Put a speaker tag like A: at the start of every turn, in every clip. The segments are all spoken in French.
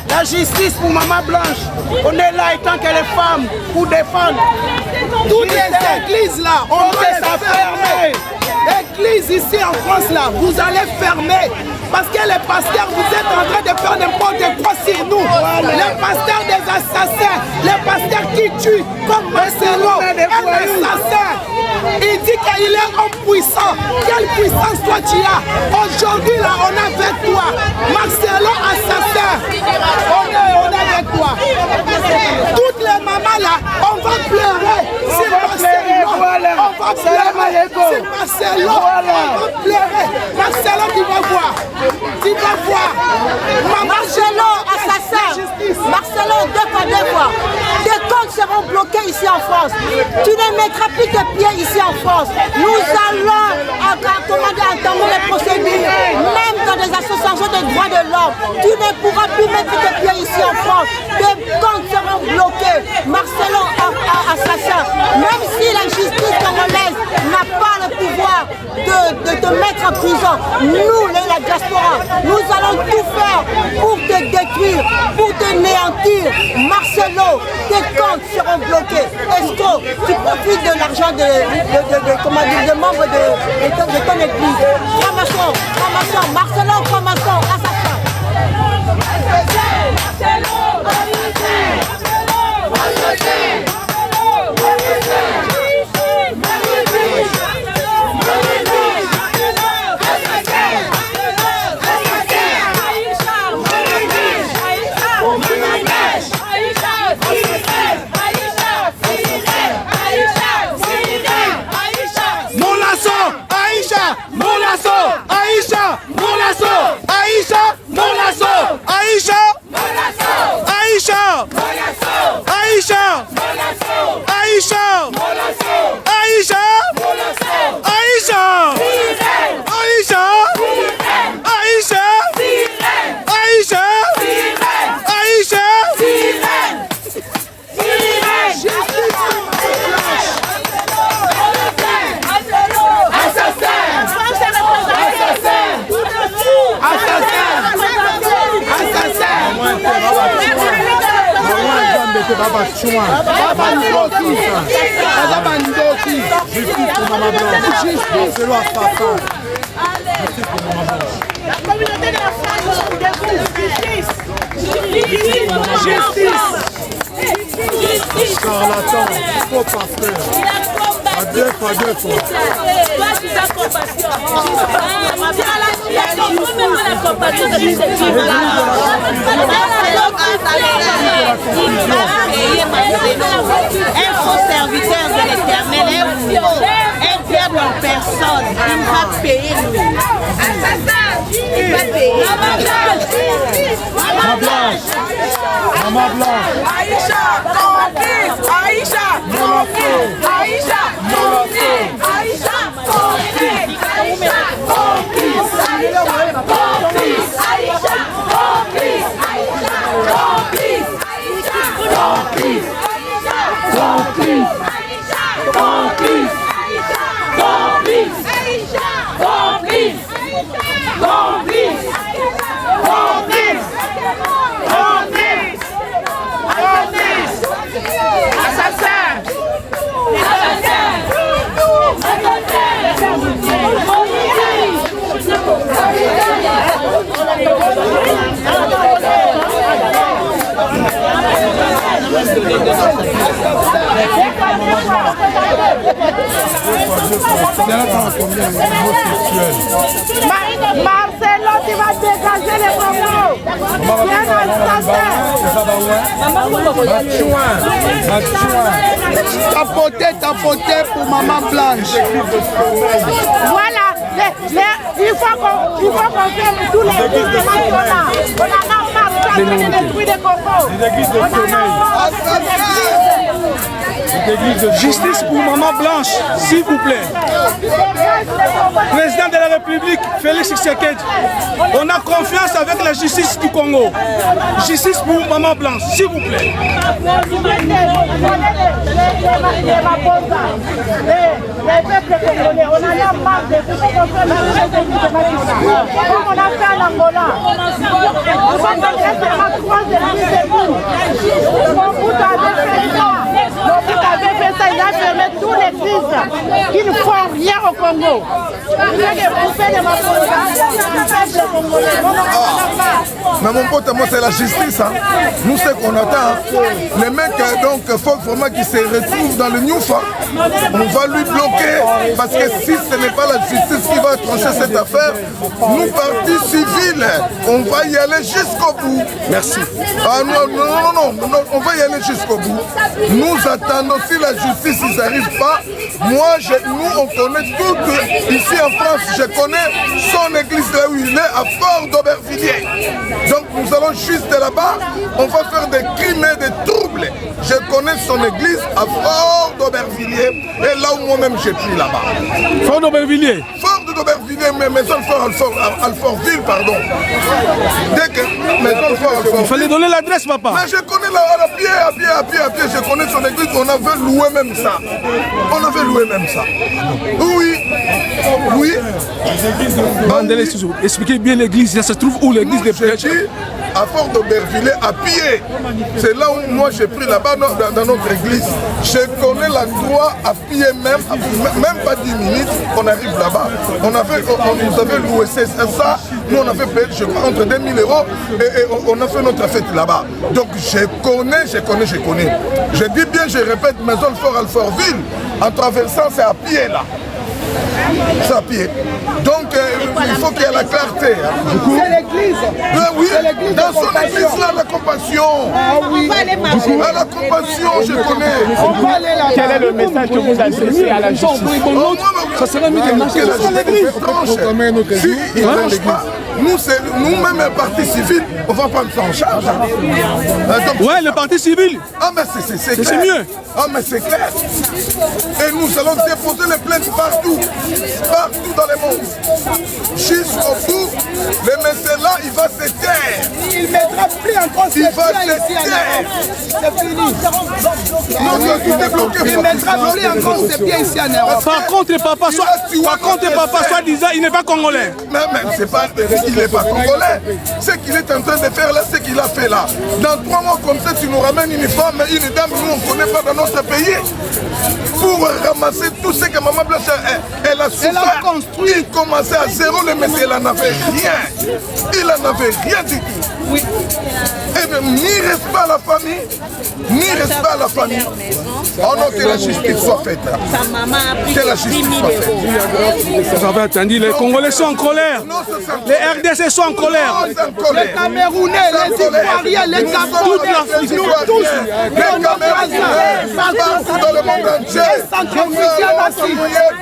A: La justice pour Maman Blanche. On est là étant que les femmes pour défendre. Toutes les églises là, on doit les fermer. Église ici en France là, vous allez fermer. Parce que les pasteurs, vous êtes en train de faire n'importe quoi sur nous. Les pasteurs des assassins, les pasteurs qui tuent, comme Marcelo, un assassin. Il dit qu'il est homme puissant. Quelle puissance toi tu as? Aujourd'hui là, on est avec toi. Marcelo, assassin. On est avec toi. Toutes les mamans là, on va pleurer. C'est Marcelo. On va pleurer. C'est Marcelo. On va pleurer. Marcelo, tu vas voir. Tu vas voir.
B: Marcelo, assassin. Marcelo, deux fois. Tes comptes seront bloqués ici en France. Tu ne mettras plus tes pieds ici en France. Nous allons entendre les procédures. Même dans des associations de droits de l'homme, tu ne pourras plus mettre tes pieds ici en France. Tes comptes seront bloqués. Marcelo, assassin. Même si la justice congolaise n'a pas le pouvoir de te mettre en prison, nous, la diaspora, nous allons tout faire pour te détruire, pour te néantir. Marcelo, tes comptes seront bloqués. Est-ce que tu profites de l'argent de membres de ton église? Franc-maçon, Marcelo, franc-maçon, assassin.
C: Justice pour Maman Blanche. Marcelo assassin. Justice pour Maman Blanche.
D: La communauté de la France justice.
C: Charlatan, faux pasteur. À deux fois.
D: Toi, tu as compassion. La compassion de cette là.
B: Un faux serviteur de l'Éternel, un diable en personne, il va payer nous. Il va payer.
C: Maman Blanche. Maman Blanche.
D: Aïcha, complice. Aïcha, complice. Aïcha, complice. Aïcha, complice. Aïcha, complice. Aïcha, complice. Aïcha, complice. Aïcha, complice. Aïcha, complice. Complice. Aïcha, complice. Complice. Aïcha, complice. Complice. Complice. Assassin. Marcelo, tu vas dégager les propos.
A: Tapoter pour Maman Blanche.
D: Voilà, il faut qu'on ferme tous les églises qu'on a. On en a marre de détruire des cocos.
A: Justice pour Maman Blanche, s'il vous plaît. Président de la République, Félix Tshisekedi, on a confiance avec la justice du Congo. Justice pour Maman Blanche, s'il vous plaît.
D: Les peuples congolais, on en a marre de tout ce qu'on fait. Comme on a fait en Angola. On va qui ne font rien au Congo.
C: Mais mon pote, moi c'est la justice. Hein. Nous ce qu'on attend. Hein. Les mecs, donc, faut vraiment qu'ils se retrouvent dans le Newfa. On va lui bloquer. Parce que si ce n'est pas la justice qui va trancher cette affaire, nous, partis civils, on va y aller jusqu'au bout.
E: Merci.
C: Ah non, on va y aller jusqu'au bout. Nous attendons si la justice ils n'arrivent pas. Moi, nous on connaît tout. Ici en France, je connais son église là où il est, à Fort d'Aubervilliers. Donc nous allons juste là-bas, on va faire des crimes et des troubles. Je connais son église à Fort d'Aubervilliers et là où moi-même j'ai pris là-bas.
E: Fort d'Aubervilliers.
C: Fort d'Aubervilliers, mais maison Alfortville, pardon. Dès que maison Alfortville.
E: Il fallait donner l'adresse, papa.
C: Mais je connais là, à pied, je connais son église, on avait loué même ça. On avait loué même ça. Oui. Oui.
E: Mandela, expliquez bien l'église, ça se trouve où l'église des prêtres?
C: À Fort d'Aubervilliers, à pied. C'est là où moi j'ai pris là-bas dans notre église. Je connais l'endroit à pied même pas 10 minutes, on arrive là-bas. On nous avait loué ça, nous on avait payé, je crois, entre 2000 € et on a fait notre fête là-bas. Donc je connais. Je dis bien, je répète, maison Fort Alfortville, en traversant, c'est à pied là. C'est à pied. Donc il faut qu'il y ait la clarté. Hein.
A: C'est l'église.
C: Oui, dans son église là, la compassion.
A: Ah oui.
C: La compassion, je connais.
A: On va aller là.
F: Quel est le message que vous adressez à la justice?
E: Ça sera mis que
C: l'église tranche. Si il ne tranche pas, nous-mêmes, partis civils, on va prendre ça en charge.
E: Ouais, le parti civil.
C: Ah, mais c'est clair.
E: mieux.
C: Ah, mais c'est clair. Et nous allons déposer les plaintes partout dans le monde. Jusqu'au bout, le monsieur là, il va se taire.
A: Il ne mettra plus en cause
C: Il va se
A: ici en
C: taire.
A: Europe. C'est fini.
C: Non, tout est bloqué.
A: Il ne mettra plus en cause ses pieds ici en Europe.
E: Par contre, papa, soi-disant, il n'est pas congolais.
C: Mais c'est pas qu'il n'est pas congolais. Ce qu'il est en train de faire là, ce qu'il a fait là. Dans 3 mois comme ça, tu nous ramènes une femme, une dame, nous on ne connaît pas dans notre pays. Pour ramasser tout ce que Maman Blanche elle a souffert. construit. Il commençait à zéro, le monsieur, il n'en avait rien. Il n'en avait rien du tout. Oui. Et bien, ni respect à la famille, ni respect à la famille. Oh non, que la justice soit faite. Que la justice soit faite.
E: Vous avez entendu, les Congolais sont en colère. Les RDC sont en colère.
A: Les Camerounais, les Ivoiriens, les Gabons,
E: toute l'Afrique,
A: nous tous, les Camerounais, partout dans le monde entier. Et Centrafricaine aussi.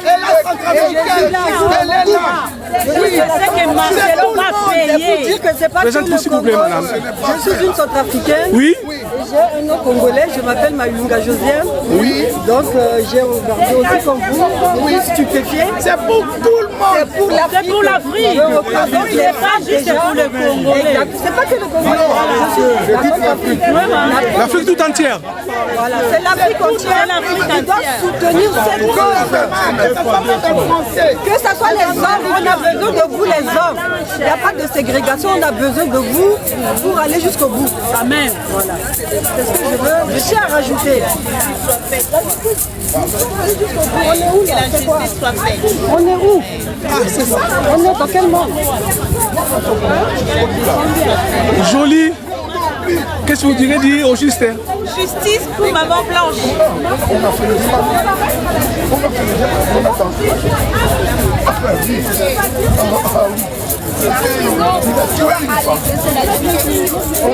A: Et la Centrafricaine, elle est là. Oui,
B: c'est que Marcelo va payer.
E: Présente-vous s'il vous plaît, madame.
B: Je suis une Centrafricaine.
E: Oui.
B: J'ai un nom congolais, je m'appelle Mayunga Josiane.
A: Oui.
B: Donc j'ai regardé aussi comme vous. Oui, stupéfié.
A: C'est pour tout le monde.
B: C'est pour l'Afrique. C'est pour l'Afrique. Donc il n'est pas juste pour le Congolais. C'est pas que le Congolais.
E: L'Afrique tout entière.
B: Voilà, c'est l'Afrique entière. On doit soutenir cette cause. Que ce soit les hommes, on a besoin de vous les hommes. Il n'y a pas de ségrégation, on a besoin de vous pour aller jusqu'au bout. Amen. Voilà. C'est ce que je veux. Je tiens à rajouter. On est où là? C'est quoi? On est où? Ah, c'est ça. On est dans quel monde?
E: Joli. Qu'est-ce que vous direz dire au juste?
B: Justice pour Maman Blanche.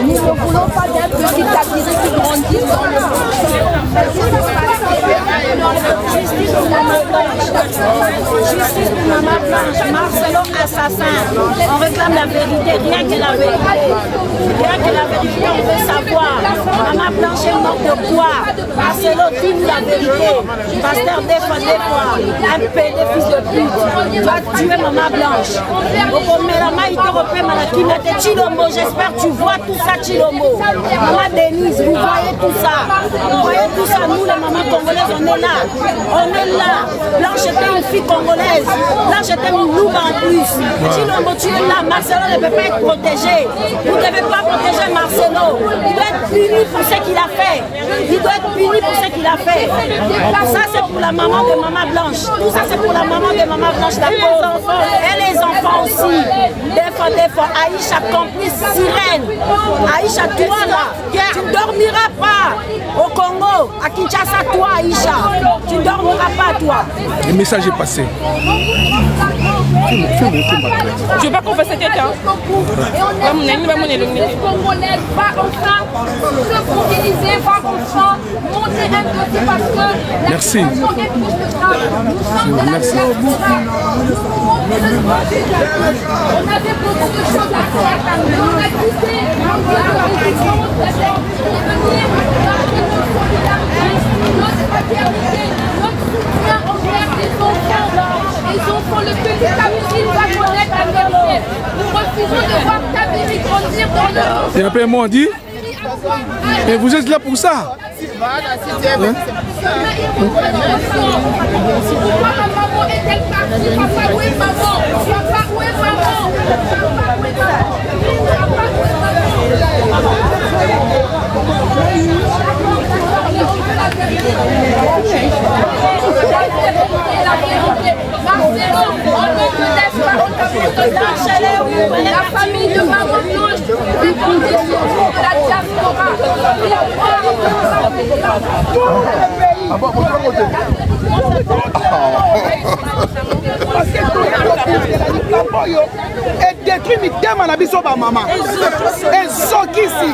G: Nous ne voulons pas d'un petit tablier qui grandit dans le justice pour Maman Blanche. Justice pour Maman Blanche. Marcelo assassin. On réclame la vérité, rien que la vérité. Rien que la vérité, on veut savoir. Maman Blanche est morte de quoi? Marcelo, dis-nous la vérité. Pasteur, des fois, un pédé fils de pute. Tu as tué Maman Blanche. J'espère que tu vois tout ça, Chilombo. Maman Denise, vous voyez tout ça. Vous voyez tout ça, nous les mamans congolaises, on est là. On est là. Blanche était une fille congolaise. Blanche était une loupe en plus. Chilombo, tu es là. Marcelo ne peut pas être protégé. Vous ne devez pas protéger Marcelo. Marcelo. Il doit être puni pour ce qu'il a fait. Il doit être puni pour ce qu'il a fait. Ça, c'est pour la maman de Maman Blanche. Tout ça, c'est pour la maman de Maman Blanche. Et les enfants aussi. Des fois, Aïcha, complice, sirène. Aïcha, toi là, tu ne dormiras pas au Congo, à Kinshasa, toi, Aïcha. Tu ne dormiras pas, toi.
E: Le message est passé.
H: Je ne veux pas qu'on fasse quelqu'un.
I: Les Congolais, va enfin se mobiliser, va enfin monter un dossier parce que la situation est plus que grave. Nous sommes de la diaspora. On avait beaucoup de choses à faire. On a quitté notre paternité, notre soutien envers les enfants. Les enfants, le petit Kabiri va connaître la vérité. Nous refusons de voir Kabiri grandir dans le monde.
E: Et après, moi, on dit, et vous êtes là pour ça.
I: Pourquoi ma maman est-elle partie? Papa, où est maman? Papa, où est maman? Papa, où est la famille de Maman Blanche répond des choses de la diaspora.
A: Et détruit mitema na biso ba mama. Et sokisi.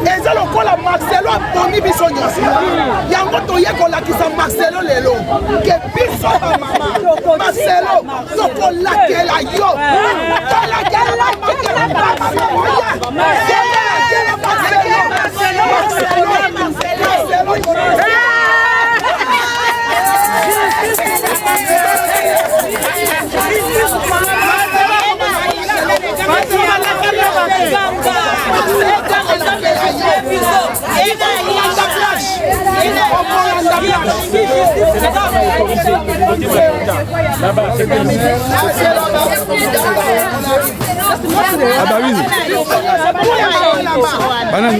A: Et ça lokola Marcelo abomi biso nyonso. Yango toye kolakisa Marcelo lelo. Que biso ba mama. Marcelo tokolakela yo. Tokolakela
E: Ah bah oui. Banane.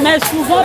G: Mais souvent,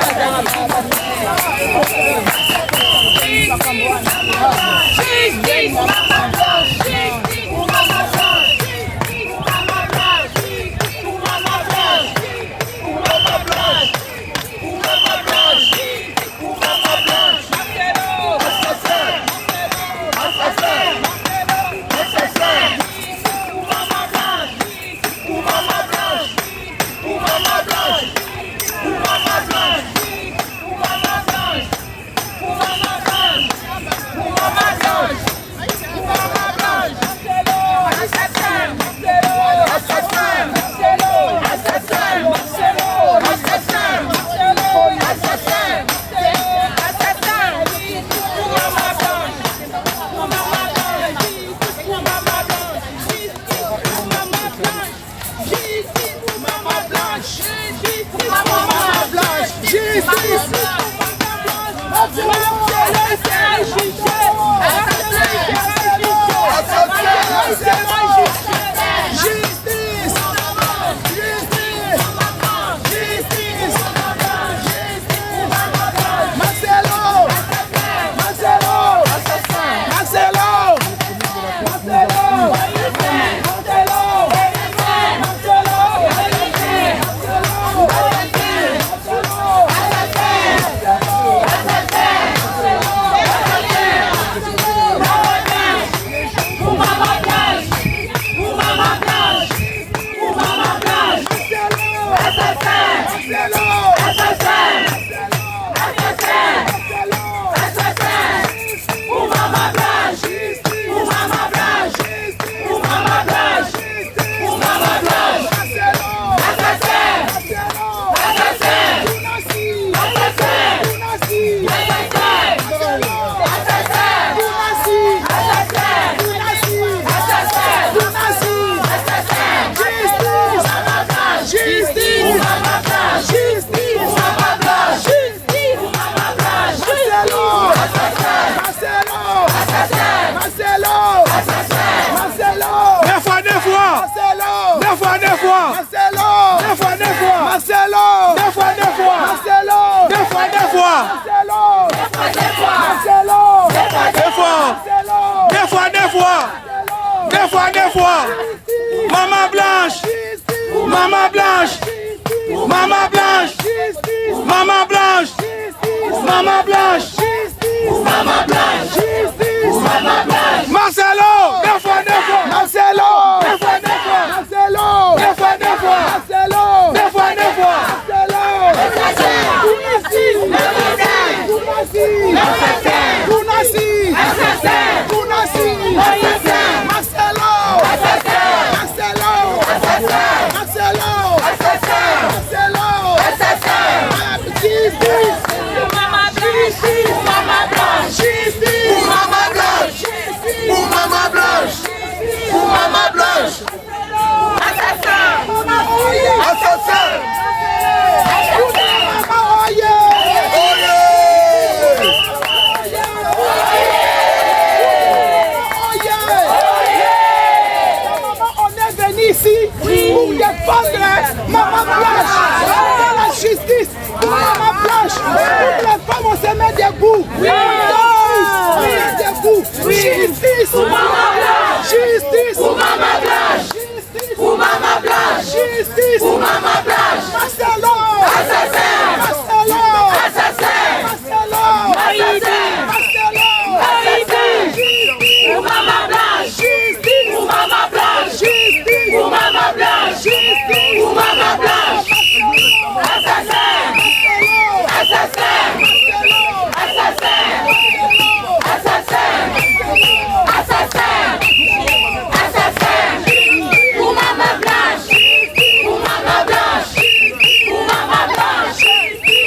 A: Maman Blanche. Maman Blanche. Maman Blanche. Maman Blanche. Marcelo. 2 fois. Marcelo. 2 fois. Marcelo. 2 fois. Marcelo. 2 fois. Marcelo. Pour défendre Maman Blanche, pour la justice, pour Maman Blanche, toutes les femmes on se met debout. Justice pour Maman Blanche, justice pour Maman Blanche, justice pour Maman Blanche, justice pour Maman Blanche. Marcelo, assassin, Marcelo, assassin, Marcelo, assassin, Marcelo, assassin, justice pour Maman Blanche, justice pour Maman Blanche, justice pour Maman Blanche, justice pour Maman Blanche. Assassin, assassin, assassin, assassin, assassin, assassin, pour Maman Blanche, pour Maman Blanche, pour Maman Blanche,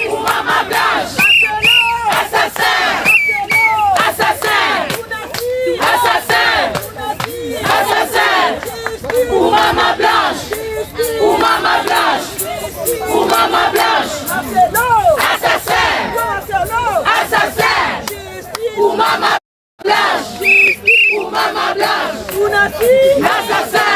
A: pour Maman Blanche. Assassin, assassin, assassin, assassin, pour Maman Blanche, pour Maman Blanche, pour Maman Blanche. Assassin, assassin, pour Maman Blanche, pour Maman Blanche. Assassin,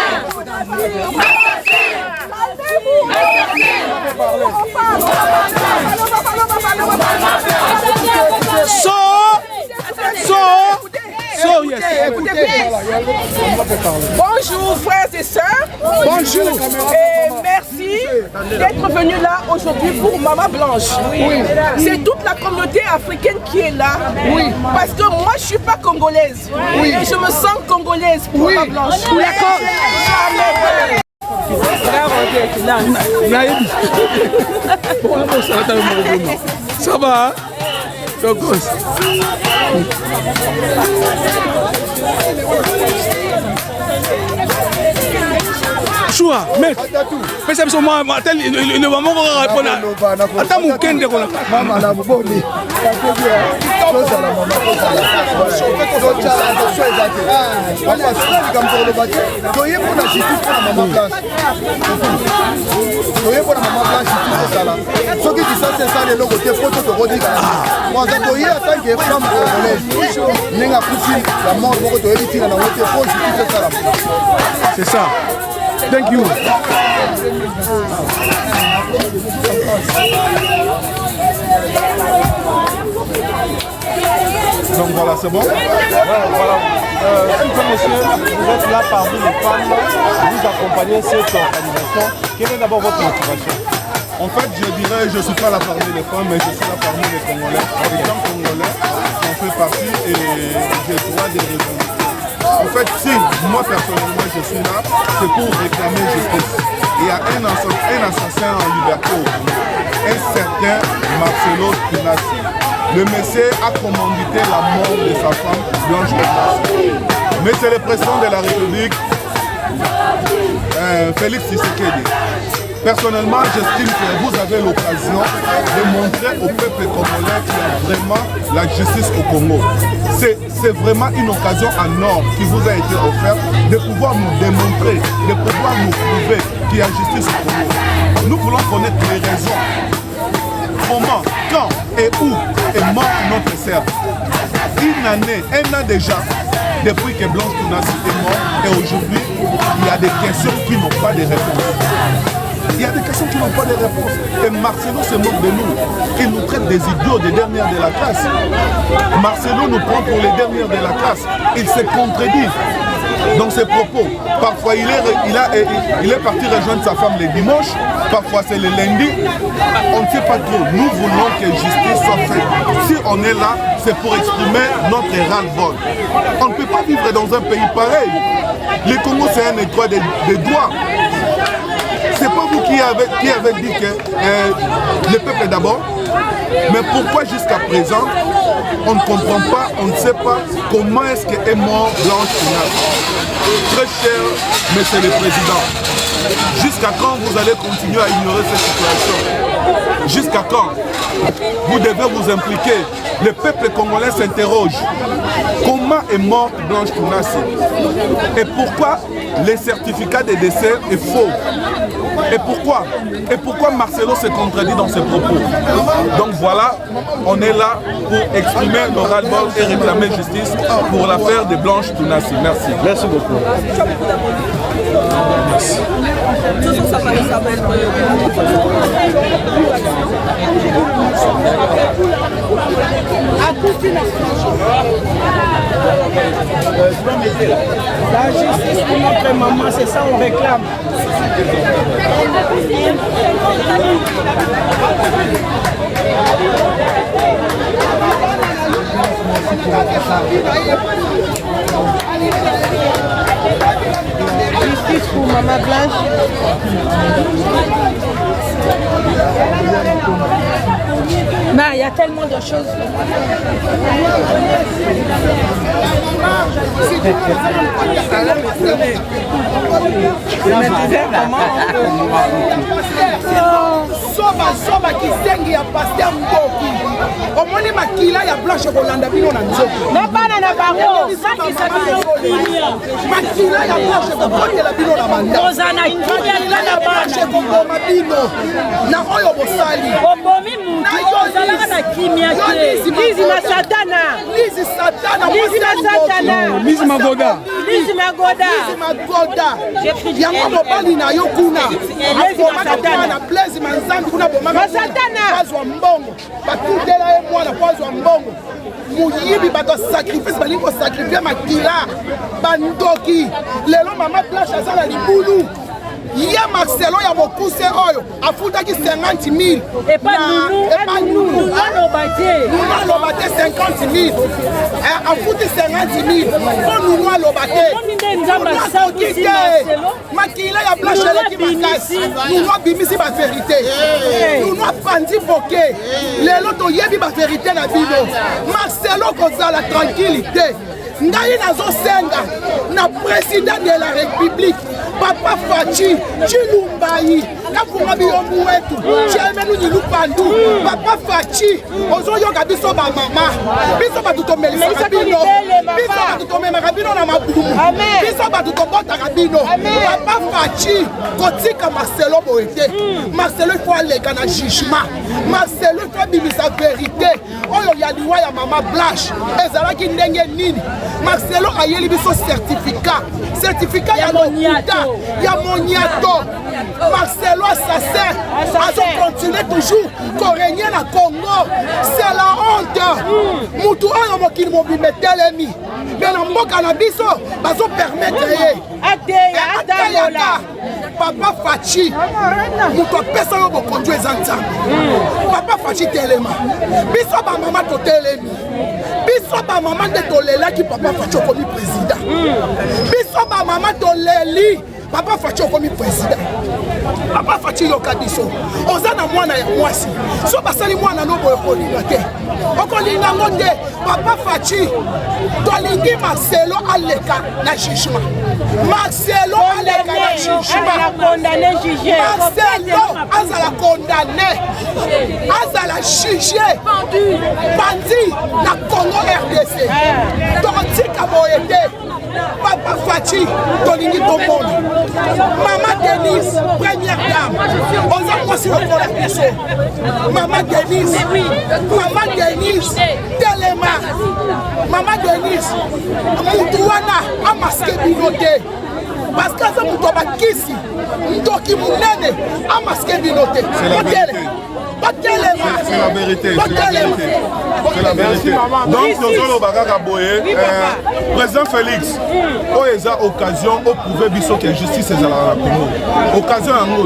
H: Bonjour frères et sœurs.
A: Bonjour.
H: Et merci d'être venus là aujourd'hui pour Maman Blanche. Oui. C'est toute la communauté africaine qui est là. Oui. Parce que moi je suis pas congolaise. Oui. Et je me sens congolaise pour Maman Blanche.
A: D'accord. Ça va, hein? Choua, mais c'est moi, le maman va répondre. Attends, mon kende, maman, la boboli. C'est ça. Thank you.
C: Donc voilà, c'est bon.
J: Voilà. Monsieur, vous êtes là parmi les femmes, vous accompagnez cette organisation. Quelle est d'abord votre motivation?
C: En fait, je dirais, je ne suis pas là parmi les femmes, mais je suis là parmi les Congolais. Les gens congolais, j'en fais partie et j'ai le droit de revendiquer. En fait, si moi personnellement je suis là, c'est pour réclamer justice. Il y a un assassin en liberté au Congo, un certain Marcelo Pinassi. Le monsieur a commandité la mort de sa femme Blanche Pinassi. Mais c'est le président de la République, Félix Tshisekedi. Personnellement, j'estime que vous avez l'occasion de montrer au peuple congolais qu'il y a vraiment la justice au Congo. C'est vraiment une occasion en or qui vous a été offerte de pouvoir nous démontrer, de pouvoir nous prouver qu'il y a justice au Congo. Nous voulons connaître les raisons. Comment, quand et où est mort notre sœur. Une année, un an déjà, depuis que Blanche Pinassi est mort, et aujourd'hui, il y a des questions qui n'ont pas de réponse. Il y a des questions qui n'ont pas de réponse. Et Marcelo se moque de nous. Il nous traite des idiots, des dernières de la classe. Marcelo nous prend pour les dernières de la classe. Il se contredit dans ses propos. Parfois, il est parti rejoindre sa femme le dimanche. Parfois, c'est le lundi. On ne sait pas trop. Nous voulons que justice soit faite. Si on est là, c'est pour exprimer notre ras-le-bol. On ne peut pas vivre dans un pays pareil. Le Congo, c'est un étroit des doigts. C'est pas vous qui avez dit que le peuple d'abord. Mais pourquoi jusqu'à présent, on ne comprend pas, on ne sait pas comment est-ce qu'est mort Blanche Tunasi. Très cher Monsieur le Président, jusqu'à quand vous allez continuer à ignorer cette situation? Jusqu'à quand? Vous devez vous impliquer. Le peuple congolais s'interroge. Comment est morte Blanche Tunasi? Et pourquoi les certificats de décès est faux? Et pourquoi Marcelo se contredit dans ses propos? Donc voilà, on est là pour exprimer nos ras-le-bol et réclamer justice pour l'affaire de Blanche Tunasi. Merci.
J: Merci beaucoup.
C: Merci.
A: La justice pour notre maman, c'est ça on réclame. Justice pour Maman Blanche.
H: Mais il y a tellement de choses.
A: Soba kisengi ya Pasteur Mboki. Omoni makila ya Blanche Kolanda bino na nzoto.
H: Na bana na bango, saki sabino kimia.
A: Makila ya Blanche Kolanda bino na manda.
H: Ozana kimia na
A: Blanche Kolanda bino. Na oyo bosali.
H: Obomi mutu ozala na kimia te. Lizi na satana.
A: Lizi satana.
H: Lizi na satana.
E: Lizi Magoda.
H: Lizi Magoda.
A: Lizi Magoda. Yango mobali na yo kuna.
H: Lizi na satana.
A: Na plaisir manzambi kuna bomaka.
H: Satana.
A: Bazwa mbongo. Batudela ye mwana bazwa mbongo. Muyibi bato sacrifice balingo sacrifier makila. Bandoki. Lelo Maman Blanche azala libulu. Ya Marcelo ya mokuse oyo afutaki 50 000
H: et pas nous nous
A: lobate 50 000 afuti 50 000 pour nous lobate makila ya Blanche eleki makasi nous bimisi ba vérité nous pandi boke lelo toyebi ba vérité na bino Marcelo kozala tranquillité ngai nazosenga na président de la République Papa Fachi, Chilumbayi, Kafunga Biyombu wetu, Chiemenu Nyilupandu, Papa Fachi, Ozoyoka biso ba mama, biso batutomeli makabino, biso batutomeli makabino na mabumu, biso batutobota kabino, Papa Fachi, kotika Marcelo boete, Marcelo il faut aller na jugement, Marcelo il faut bimisa vérité, oyo ya liwa ya Maman Blanche, ezalaki ndenge nini, Marcelo ayeli biso certificat ya lokuta, ya moniato, Marcelo assassin, azo continuer toujours korégner na Congo, c'est la honte. Mutu oyo mokili mobimbe telemi, mais na mboka na biso bazo permettre ye. Ateyaka, Papa Fachi, mutu apesa yo bokonjo eza nzambe. Papa Fachi telema, biso ba mama to telemi. Biso ba mama de tolelaki Papa Fachi okomi président. Biso ba mama toleli Papa Fachi okomi président. Papa Fachi yoka biso. Oza na mwana ya mwasi. So basali mwana no boyo kolinga te. Okolinga ngote Papa Fachi tolingi Marcelo aleka na jugement. Marcelo aleka na jugement.
H: Condamné jugé.
A: Marcelo azala condamné. Azala jugé. Bandi na Congo RDC. Tontika boyete. Papa Fachi tolingi tomona. Maman Denise, première dame. On a aussi le collègue. Maman Denise, Telema, Maman Denise, Moutouana a masqué Binoté. parce que aza moto bakisi ndoki monene amaske bino te
C: c'est la vérité c'est la vérité donc tozoloba kaka boye président Félix oyo eza occasion oprouve biso ke justice ezalaka na Congo occasion yango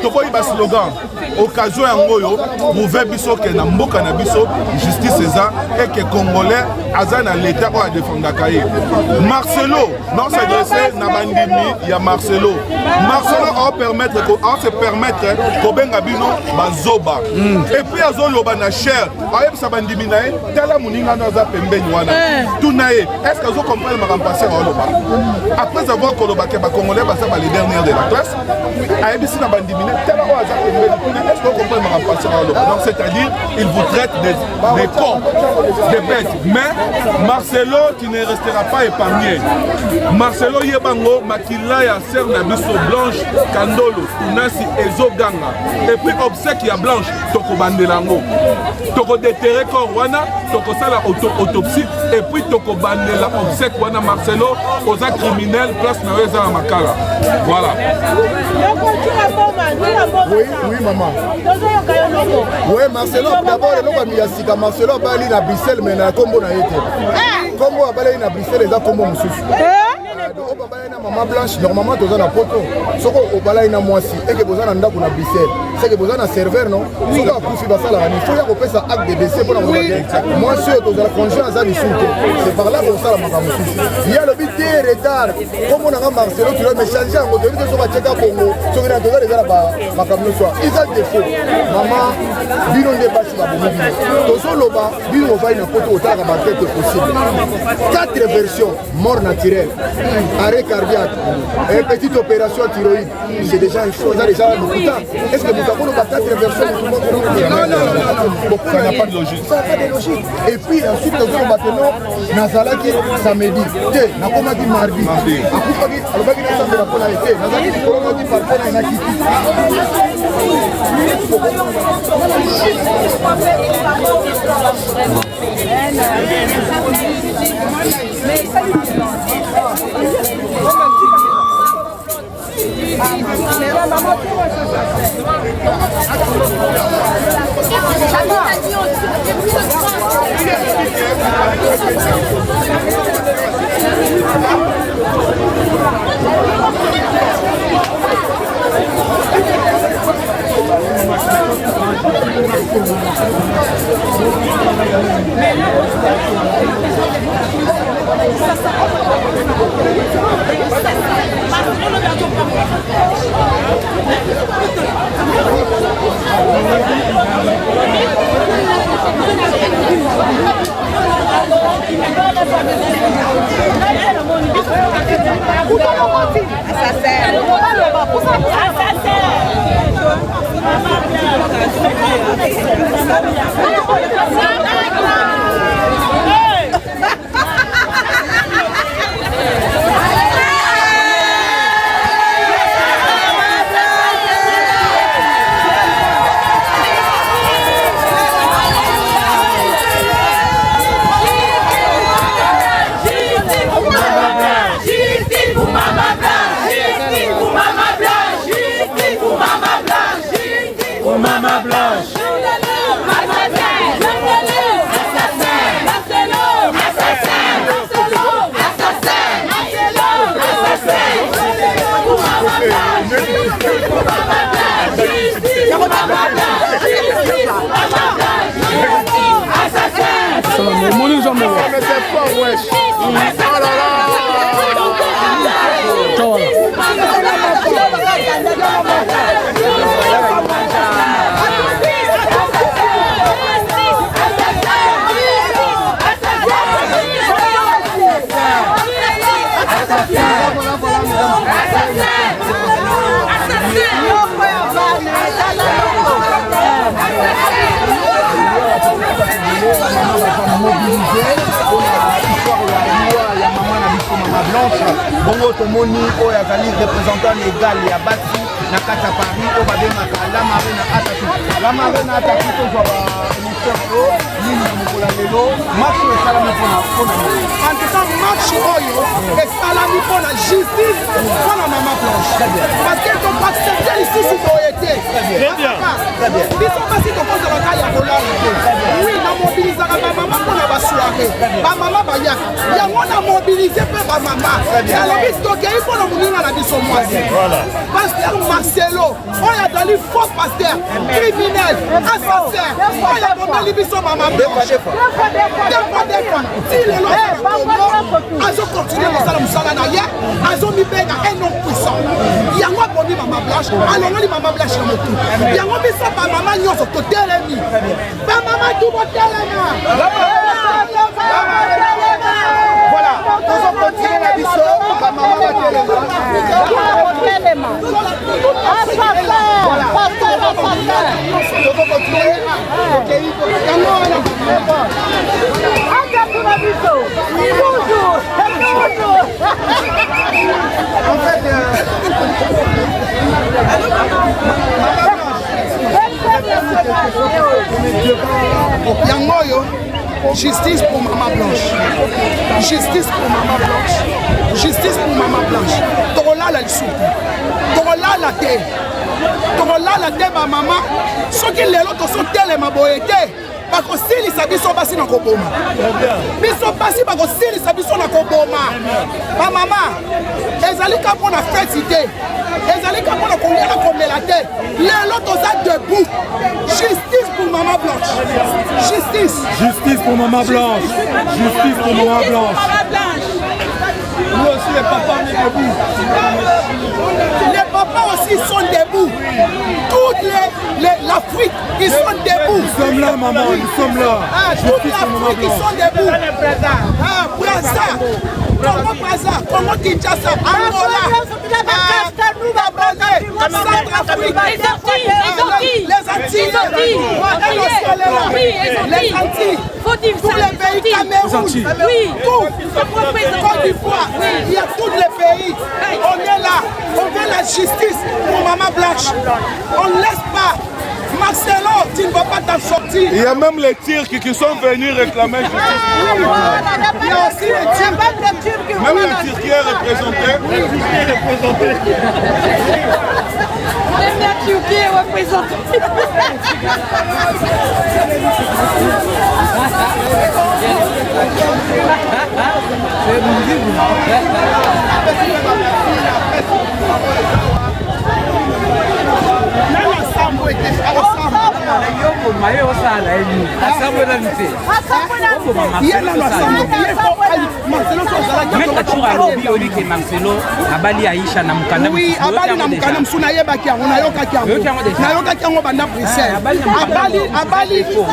C: toboyi baslogan occasion yango oyo prouve biso ke na mboka na biso justice eza eke congolais aza na l'état oyo adefendaka ye Marcelo non s'adresse na bandimi ya Marcelo se permettre kobenga bino bazoba et puis azoloba na cher ayebisa bandimi na ye tala moninga no aza pembeni wana tuna ye est-ce que azo comprendre makambo passé oloba après avoir koloba ke bacongolais baza les derniers de la classe ayebisi na bandimi na tala oyo aza pembeni tuna est-ce que comprendre makambo passé oloba donc c'est-à-dire il vous traite des cons des bêtes mais Marcelo tu ne resteras pas épargné Marcelo yebango makila ya ser na biso Blanche Kandolo Tunasi ezoganga et puis obsèque ya Blanche toko bandelango toko déterrer corps wana toko sala autopsie et puis toko bandela obsèque wana Marcelo oza criminel place na eza na makala voilà
K: oui maman oui Marcelo d'abord eloko miyasika Marcelo abali na Bruxelles mais na kombo na yete kombo abali na Bruxelles eza kombo mosusu o babala na maman Blanche normalement toza na poto soko obala na mwasi eke boza na ndako na Bruxelles c'est que boza na serveur non soko akufi basala ni faut ya kopesa acte de décès pour la mwasi oyo toza congé aza lisuke c'est par là qu'on sala makambo il y a le but de retard comme on a Marcelo tu dois me changer en mode de soba cheka Congo soko na toza déjà ba makambo soir ils ont défaut maman bino nde basi ba bomo tozo loba bino va na poto otaka ba tête possible 4 versions mort naturelle arrêt cardiaque et petite opération thyroïde c'est déjà une chose déjà le putain est-ce que nous avons nos 4 versions non ça n'a pas de logique ça n'a pas de logique et puis ensuite nous avons maintenant nazalaki samedi te nakomaki mardi akufaki alobaki na samedi na pona été nazalaki kolomaki par pona na kiti
L: Maman Blanche.
K: Blanche, bongo tomoni oyo azali représentant légal ya basi na kati ya Paris oyo babengaka la marine atatu tozwa
A: En tout cas, match oyo esalami pour la justice pour la maman Blanche. Parce que ton accepter ici si tu été. Biso basi tokoza bakaya kolala te. Oui, na mobiliser ba maman pour la soirée. Ba maman ba yaka. Yango na mobiliser pe ba maman. Alors biso ke il faut na muninga na biso mwasi. Pasteur Marcelo, on a dans les faux pasteurs, criminels, assassins. On a dans les biso maman Blanche. Des fois. Si les lois Azo continue à faire musala na ya, azo mi benga un homme puissant. Yango boni maman Blanche, alongo li maman Blanche na motu. Yango biso ba maman nyoso to telemi. Ba maman tout bo telema. Voilà, nous on continue la biso, ba maman va telema. Voilà. Nous on continue. OK, yango en fait, Yangoyo, justice pour maman Blanche. Justice pour maman Blanche. Justice pour maman Blanche. Torola la lisuku. Torola la terre. Torola la terre ma maman. Ceux qui les autres sont tellement boyétés. Bakosilisa biso basi na koboma. Biso basi bakosilisa biso na koboma. Ba mama, ezali ka pona fête. Ezali ka pona kongela komela te. Lelo toza debout. Justice pour maman Blanche. Justice.
J: Justice pour maman Blanche. Justice pour maman Blanche.
A: Nous aussi les papas on est debout. Les papas aussi sont debout. Toute l'Afrique, ils sont debout.
J: Nous sommes là, maman, nous sommes là.
A: Toute l'Afrique, ils sont debout. Brazza, Congo Kinshasa, Angola, Centrafrique, les Antilles, tous les pays, Cameroun, Côte d'Ivoire, il y a tous les pays. On est là, on veut la justice pour maman Blanche. On ne laisse pas. Marcelo, tu ne vas pas t'en sortir.
J: Il y a même les Turcs qui sont venus réclamer justice.
A: Il y a aussi les Turcs.
J: Même le Turquie est représenté.
G: Même la Turquie est représentée.
L: Marcelo abali Aisha na mukanda.
A: Oui, abali na mukanda msuna yebaki yango nayokaki yango banda Bruxelles. Abali ko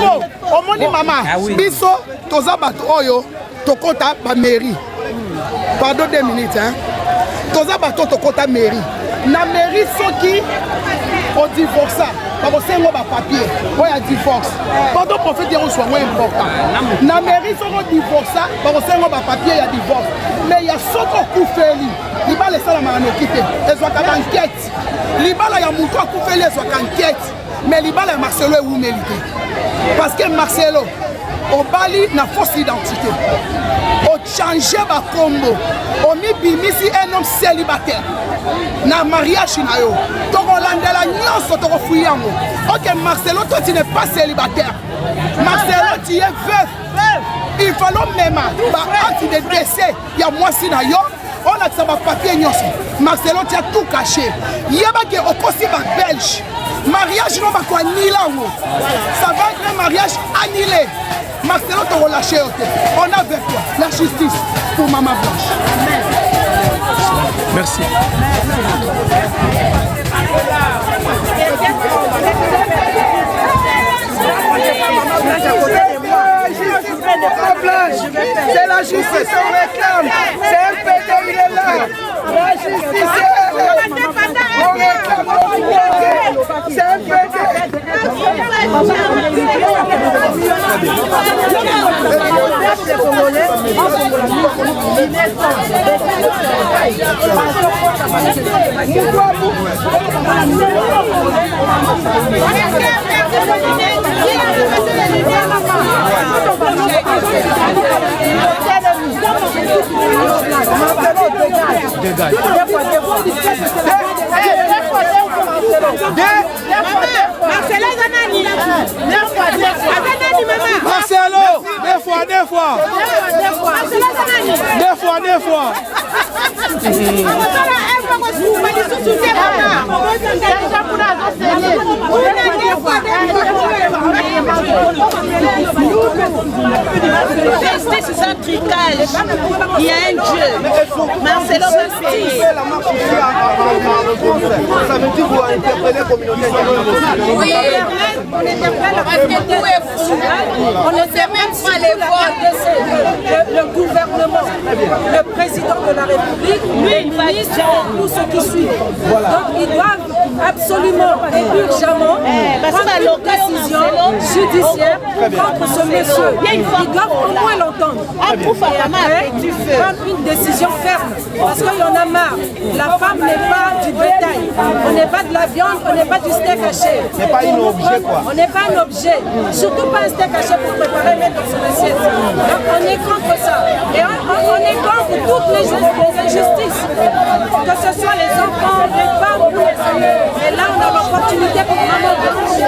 A: omoni mama biso toza bato oyo tokota ba mairie. Pardon 2 minutes hein. Toza bato tokota mairie. Na mairie soki au divorce. Parce que c'est un papier, il y a divorce. Pendant qu'on fait des choses important. Na mairie sont divorcés, parce que c'est un papier, il y a divorce. Mais il y a ce qu'on fait, il va laisser la main quitter. Ils sont en enquête. Il va la mouton à couper les sont en enquête. Mais il va la Marcelo est où mérité. Parce que Marcelo, au Bali, n'a fausse identité. Au changer ma combo. Au mibimisi un homme célibataire. Na mariage na yo. Toko landela nyonso toko fuyango. OK Marcelo, toi tu n'es pas célibataire. Marcelo, tu es veuf. Il fallait même acte de décès. Il y a moi si na yo. On a ça papier nyonso. Marcelo, tu as tout caché. Yeba ke okosi ba belge. Mariage non ba ko nilango. Ça va être un mariage annulé. Marcelo te relâché. On a avec toi la justice pour maman Blanche. Amen.
E: Merci.
A: C'est la justice on réclame. C'est un pété, il est là. La justice est là. On réclame. C'est un pété.
E: Marcelo, deux fois.
G: Justice, c'est un tricage. Il y a un Dieu. Marcelo va payer.
K: Ça veut dire que vous interpellez la communauté.
G: Oui, on interpelle parce que tout est fou. On ne sait même pas les voix de le gouvernement, le président de la République, lui, le ministre et tout ce qui suit. Donc ils doivent absolument et urgemment prendre une décision judiciaire contre ce monsieur. Ils doivent au moins l'entendre. Et après, prendre une décision ferme. Parce qu'il y en a marre. La femme n'est pas du bétail. On n'est pas de la viande, on n'est pas du steak haché.
K: On n'est pas un objet, quoi.
G: On n'est pas un objet. Surtout pas un steak haché pour préparer et mettre dans son assiette. Donc on est contre ça. Et on est contre toutes les injustices. Que ce soit les enfants, les femmes ou les hommes. Et là on a l'opportunité pour Maman Blanche.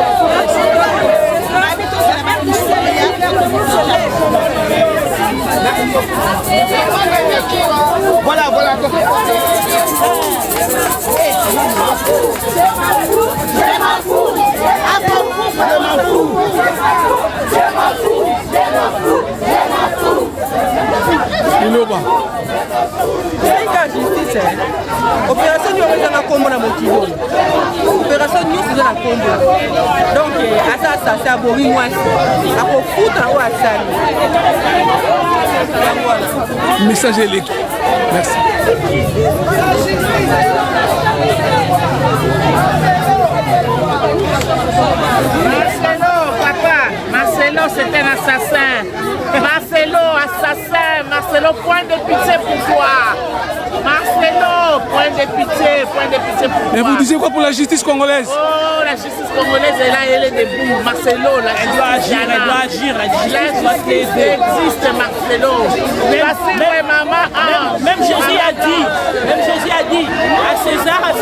A: Voilà.
H: Opération nous avons un combo dans mon kilo. Opération nous faisons un combo. Donc à ça c'est à Boris moi. À pour foutre ou à ça.
E: Message électrique. Merci.
D: Marcelo, papa, Marcelo c'est un assassin. Marcelo, assassin. Marcelo, point de pitié pour toi. Marcelo, point de pitié pour toi.
E: Mais vous disiez quoi pour la justice congolaise?
D: Oh, la justice congolaise est là, elle est debout. Marcelo, la justice elle doit agir. La justice existe, Marcelo.
L: Même Jésus a dit, à César, à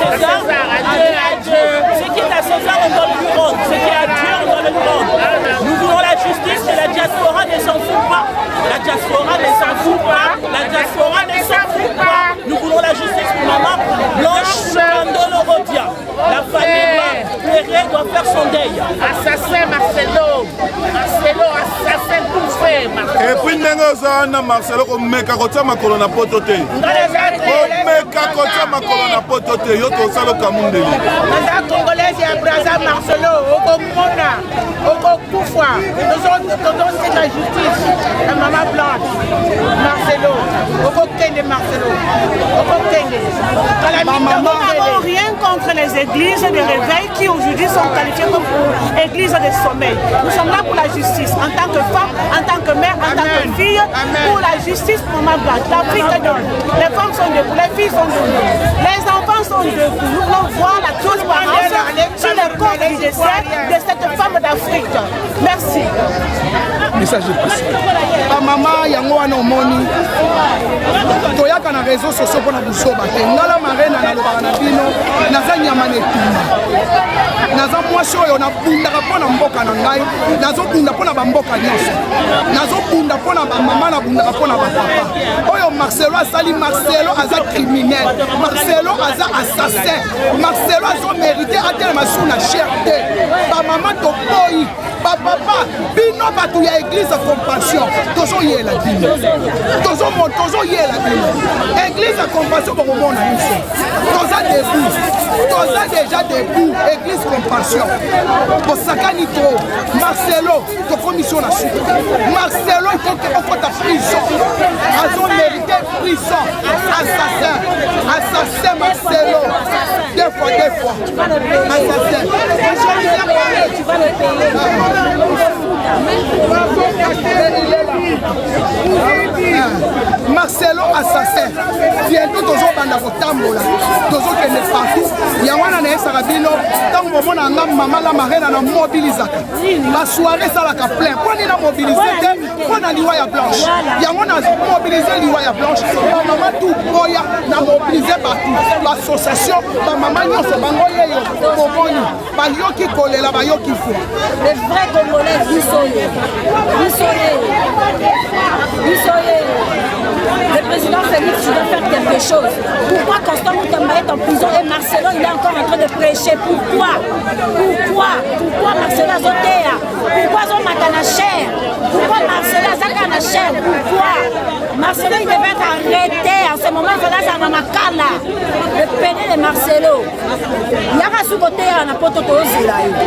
L: Dieu. Ce qui est à César, on doit le rendre. Ce qui est à Dieu, on doit le rendre. Nous voulons la justice, mais la diaspora ne s'en fout pas. La diaspora ne s'en fout pas. Nous voulons la justice pour Maman Blanche Rodia. La famille doit faire son deuil.
D: Assassin Marcelo, assassin tout fait.
C: Et puis nous Marcelo omeka kotia makolo na poto te. Omeka kotia makolo na poto te. Yo to salo kamundeli.
D: La Congolaise et Brazza Marcelo, Okomona, Okokufa. Nous sommes la justice. La Maman Blanche, Marcelo, Okokende Marcelo, Okokende.
G: Nous n'avons rien contre les églises de réveil qui aujourd'hui sont qualifiées comme églises de sommeil. Nous sommes là pour la justice, en tant que femme, en tant que mère, en tant que fille, pour la justice pour ma blanche. L'Afrique est debout, les femmes sont debout, les filles sont debout, les enfants sont debout. Nous voulons voir la transparence sur les corps du décès de cette femme d'Afrique. Merci.
E: Message de passe.
A: Maman yango wana omoni toyaka na réseaux sociaux mpona busoba te ngala marena nalobaka na bino naza nyama na etumba naza mwasi oyo nabundaka mpo na mboka na ngai nazobunda mpo na bamboka nyonso nazobunda mpo na bamama nabundaka mpo na bapapa oyo Marcelo asali Marcelo aza criminel Marcelo aza assassin Marcelo azomérite atelema sur na cher te bamama toboyi bapapa bino bato ya église ya compassion tozoyela bino tozoyela bino église ya compassion bokomona biso toza debout toza déjà debout église compassion bosakani to Marcelo tokomission na suka Marcelo ikoke okota prison azomérite prison assassin Marcelo deux fois assassin
G: Tu vas le payer.
A: Marcelo assassin. Bientôt tozo banda kotambola. Tozo kende partout. Ya wana na esa rabino tant moment na maman la marraine na mobilisaka. La soirée ça la ka plein. Pour ni na mobiliser pour na liwa ya blanche. Ya wana mobiliser liwa ya blanche. La maman tout boya na mobiliser partout. L'association ba maman nyonso bango yeyo boboni. Ba yoki kolela ba yoki fou.
G: Les vrais Congolais Bissoyé. Le président Félix, tu dois faire quelque chose. Pourquoi Constant Moutemba est en prison et Marcelo il est encore en train de prêcher? Pourquoi Marcelo Azotea? Pourquoi Zomatana cher? Pourquoi Marcelo Azakana cher? Pourquoi Marcelo il devait être arrêté en ce moment? Il fallait ça dans ma cala. Le pédé de Marcelo. Il y a un sous-côté à la pote.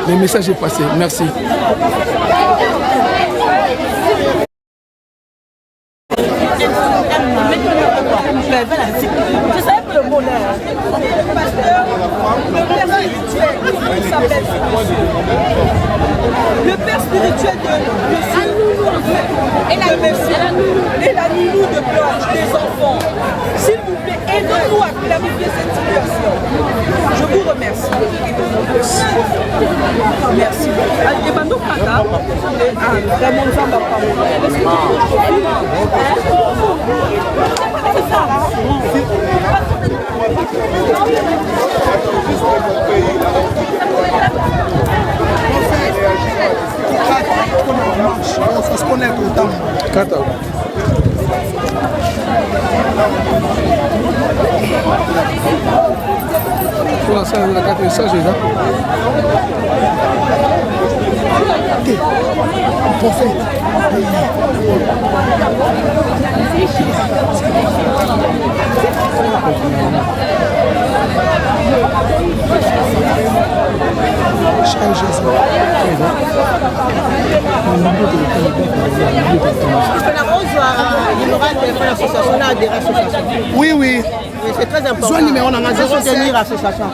E: Le message est passé. Merci.
H: Je savais pour le bonheur. Le père spirituel de et la nounou de Blanche, des enfants. S'il vous plaît, aidez-nous à clarifier cette situation. Je vous remercie. Merci. Et maintenant,
A: on se connaît tout le temps.
E: Pour la salle de la carte message déjà.
A: Oui, oui.
B: C'est très important.
A: Soit numéro on a
B: soutenir l'association.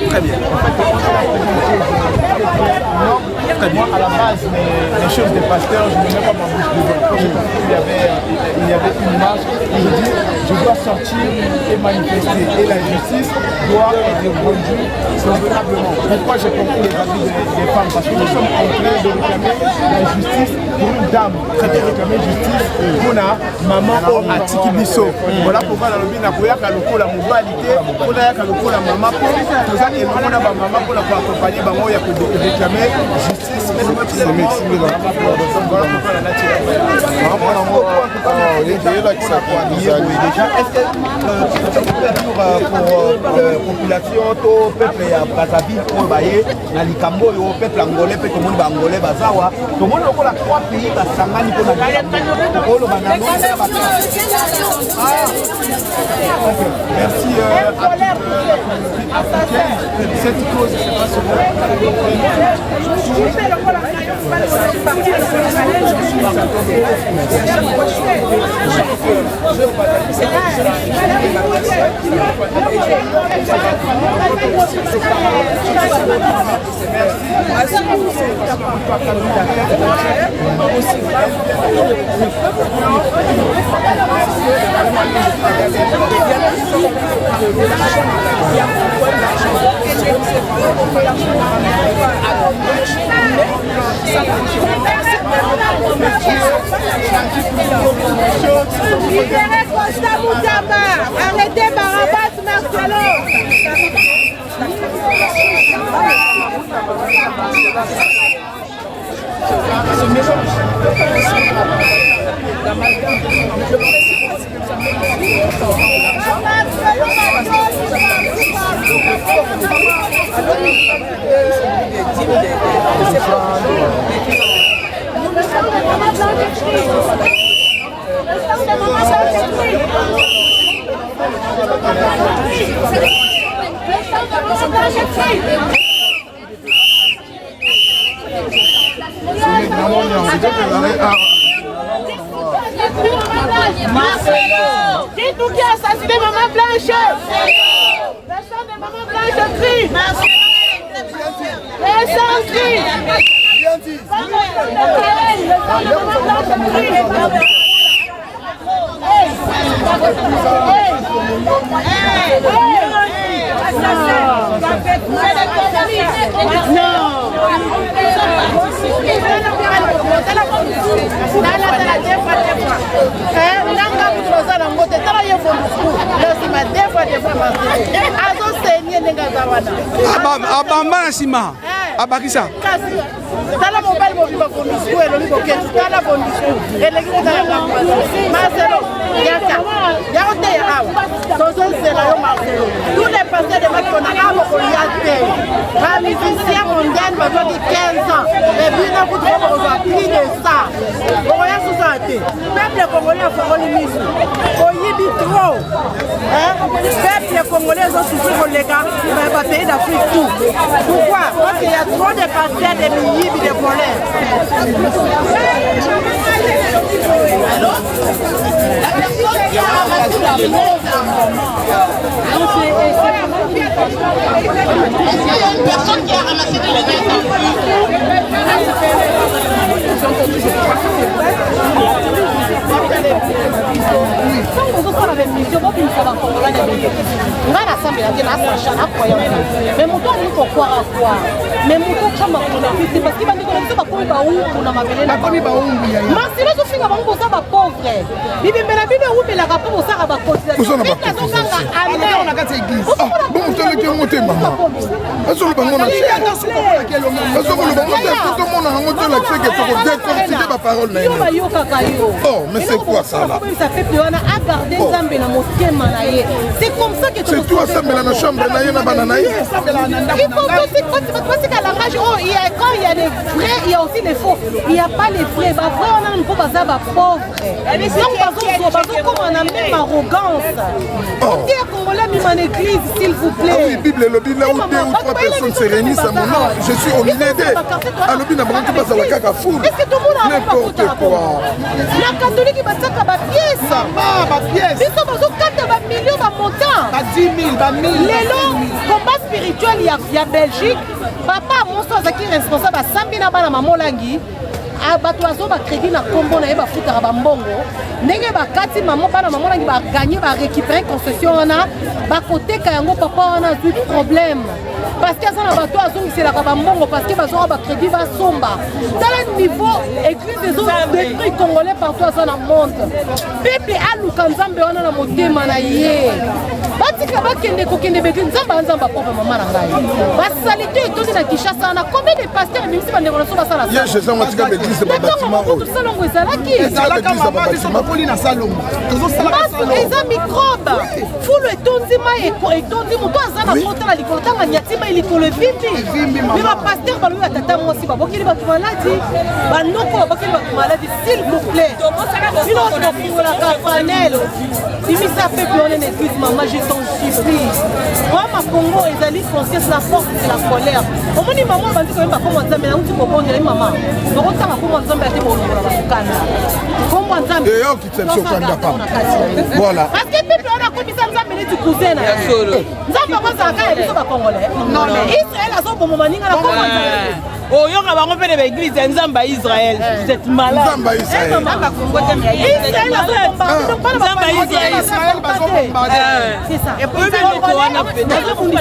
J: Très bien. Moi, à la base, les choses des pasteurs, je ne mets pas ma bouche devant. Quand j'ai compris qu'il y avait une marche, je dis, je dois sortir et manifester. Et la justice doit être rendue convenablement. Pourquoi j'ai compris les avis des femmes? Parce que nous sommes en train de réclamer la justice pour une dame. Traiter de réclamer justice pour la maman à Tiki Bisso. Voilà pourquoi dans le bin, il y a la mobilité, il y a la maman pour nous allons la maman pour accompagner maman et réclamer justice. Population to peuple ya Brazzaville pour bailler na likambo yo peuple angolais pe to monde angolais bazawa to monde lokola 3 pays basangani pour na kolo banano. Merci cette cause c'est pas
M: Libérez Constant Moutemba, arrêtez Barabas Marcelo. Marcelo, dites-nous qui a assassiné Maman Blanche. Personne de Maman Blanche crie. Personne crie.
E: Abamba na sima abakisa
M: tala mobali mobimba fondisku eloli boketu tala fondisku elengi kotala Marcelo yako te ya awa tozozela yo Marcelo tous les pasteurs de makona awa kolia te bamusicien mondial bazwaki 15 ans ebina kutu bakozwa plus de ça okoya susa te peuple congolais afongoli miso oyibi trop peuple congolais ezosusu koleka bapays d'Afrique tout pourquoi parce qu'il y a trop de pasteurs de miyibi de voleurs.
I: Personne qui a ramassé des
C: Oh, mais c'est quoi ça là?
M: C'est comme ça que
C: c'est toi ça, mais la chambre, il y a
M: quand il y a les vrais, il y a aussi les faux. Il n'y a pas les vrais. Bah, vrai, on a un peu pauvre. Donc, comme on a même arrogance. On dit à Congolais, même en église, s'il vous plaît.
C: Ah oui, Bible, le Bible, là où 2 ou 3 personnes se réunissent à mon nom, je suis au milieu d'eux. À l'objet, n'a pas à la caca foule.
M: Est-ce que tout le monde a n'importe quoi? La catholique, il va dire que ma pièce. Ma pièce. Ils sont dans 4 millions de montants. 10 000, 1000. Les longs, combat spirituel, il y a Belgique. Papa, mon soeur, qui est responsable à Sambina Bana Mamolangi. Bato azo ba crédit na kombo na yeba futa ba mbongo ndenge ba kati maman bana maman ngi ba gagner ba récupérer concession wana ba côté ka yango papa wana tout problème parce que ça na bato azo ngisela ka ba mbongo parce que bazo ba crédit ba somba dans le niveau église des autres des congolais partout ça na monde peuple aluka nzambe wana na motema na ye batika bakende kokende beti nzamba nzamba papa maman na ngai ba salité etondi na Kinshasa na combien de pasteurs même si ba ndeko na so ba sala ça
C: c'est pas bâtiment haut.
M: C'est la caméra qui sont collés dans le salon. Les microbes. Faut le tonzima et tonzi moto azana porte la likolta nganyati ba ilikolo vindi. Mais ma pasteur ba lui atata moi si ba bokili ba maladie. Ba noko ba bokili ba maladie s'il vous plaît. Il on pour la capanel. Si mi ça fait que on est église maman je t'en supplie. Moi ma Congo ezali conscience la force de la colère. Au moins maman ba ndiko ba comment ça mais on dit ko bon maman.
C: Voilà.
M: Parce que people on a commis ça nous a mené du cousin. Nous avons ça quand ils sont congolais. Non mais Israël a son bon moment ni na comment
L: oh yo ka bango pe de l'église Nzamba Israël. Vous êtes malade.
C: Nzamba Israël.
L: Nzamba Congo
M: Israël a son bon
L: Nzamba Israël ba son bombarder. C'est ça. Et puis le Corona pe.
C: Nzamba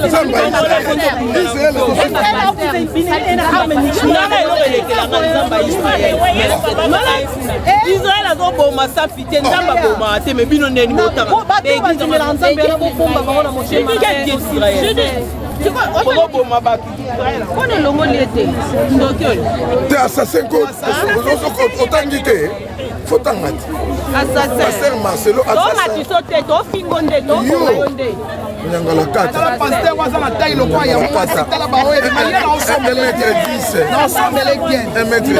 L: Israël a zo boma sa fite Nzamba boma te me bino neni motaka. L'église Nzamba bomba bango mo chez Israël. Tu vois, on est le monde l'été.
C: T'es assassin autant d'idées. Faut t'en mettre. Assassin Marcelo, assassin. Nyangala 4.
A: La pasteur waza na taille le quoi ya pasta tala ba oye mais ensemble les 10. Ensemble les 15.
C: 1m10.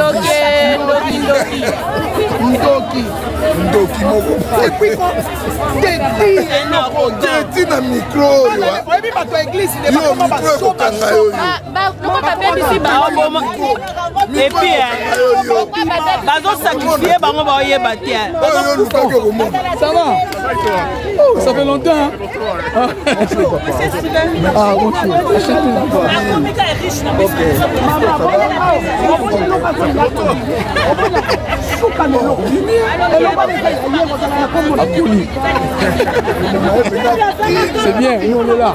C: Ndoki moko.
A: Et puis quoi?
C: Teti na micro.
A: Oui, bato à église, il est
C: pas comme
L: et puis bazo sacrifier bango ba oyeba te.
E: Ça va? Oh, ça fait longtemps. Hein? Ah, ok. C'est bien, nous on est là.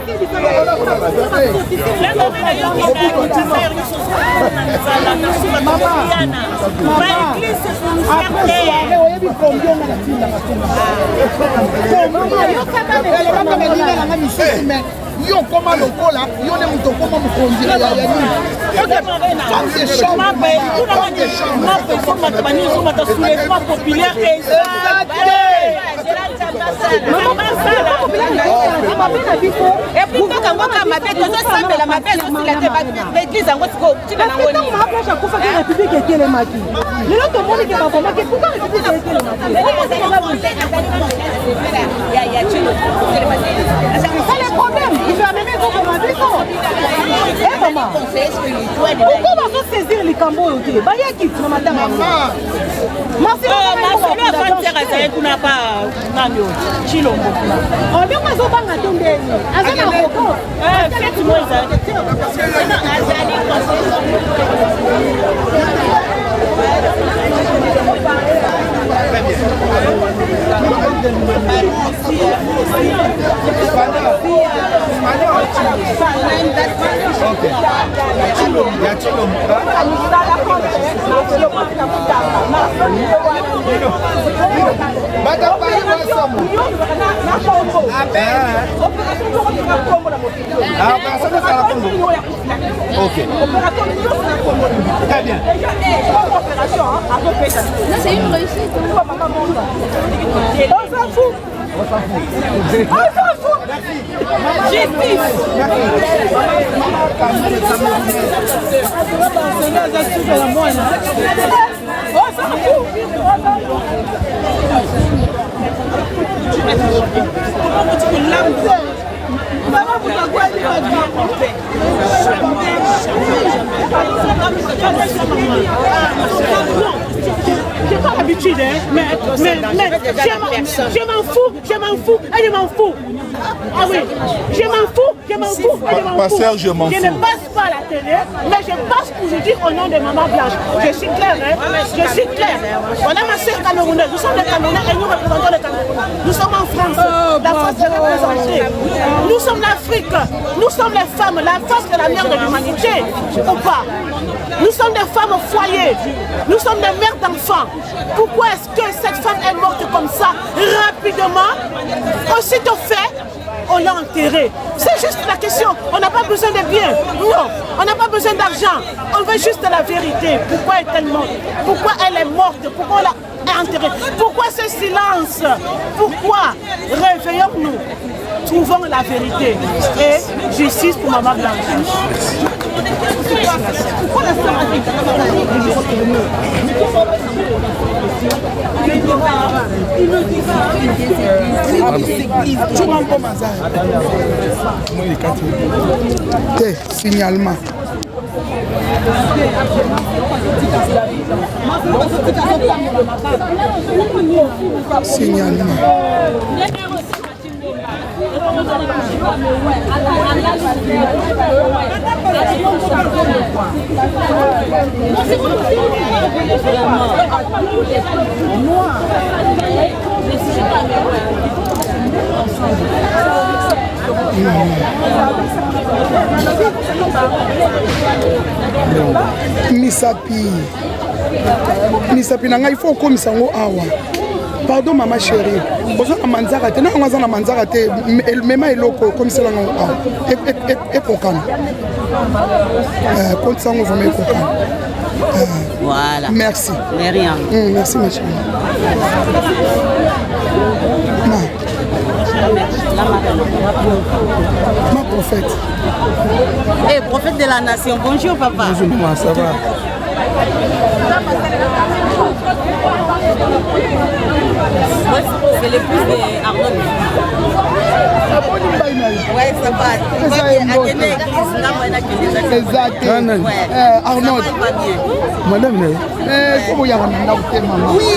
A: Yo koma lokola, yo ne muto koma mukonzi ya nini.
M: Pourquoi on va saisir les cambos?
J: Très bien.
I: C'est une réussite.
M: On s'en fout. Justice. J'ai pas l'habitude, hein, mais je m'en fous, et je m'en fous. Ah oui, je m'en fous, et je m'en fous. Je ne passe pas à la télé, mais je passe pour vous dire au nom de Maman Blanche. Je suis claire, hein, je suis claire. Voilà ma sœur camerounaise, nous sommes des Camerounais et nous représentons le Cameroun. Nous sommes en France, la France est représentée. Nous sommes l'Afrique, nous sommes les femmes, la face de la mère de l'humanité, ou pas? Nous sommes des femmes au foyer, nous sommes des mères d'enfants. Pourquoi est-ce que cette femme est morte comme ça, rapidement? Aussitôt fait, on l'a enterrée. C'est juste la question. On n'a pas besoin de biens. Non, on n'a pas besoin d'argent. On veut juste la vérité. Pourquoi est-elle morte? Pourquoi elle est morte? Pourquoi on l'a enterrée? Pourquoi ce silence? Pourquoi? Réveillons-nous. Trouvons la vérité. Et justice pour Maman Blanche.
A: Signalement. Signalement. Misapi na ngai faut komisa ngo awa. Pardon maman chérie. Bozo na manzaka te na ngaza na manzaka te mema eloko komisela ngo awa. Et pokana. Compte ça ngo vraiment pokana.
N: Voilà.
A: Merci.
N: De rien.
A: Merci ma chérie. Ma prophète.
N: Eh, prophète de la nation, bonjour papa.
A: Bonjour maman, ça va?
N: C'est l'épouse d'Arnaud. Ouais, ça va.
A: Arnaud. Madame, comment y a un
N: oui,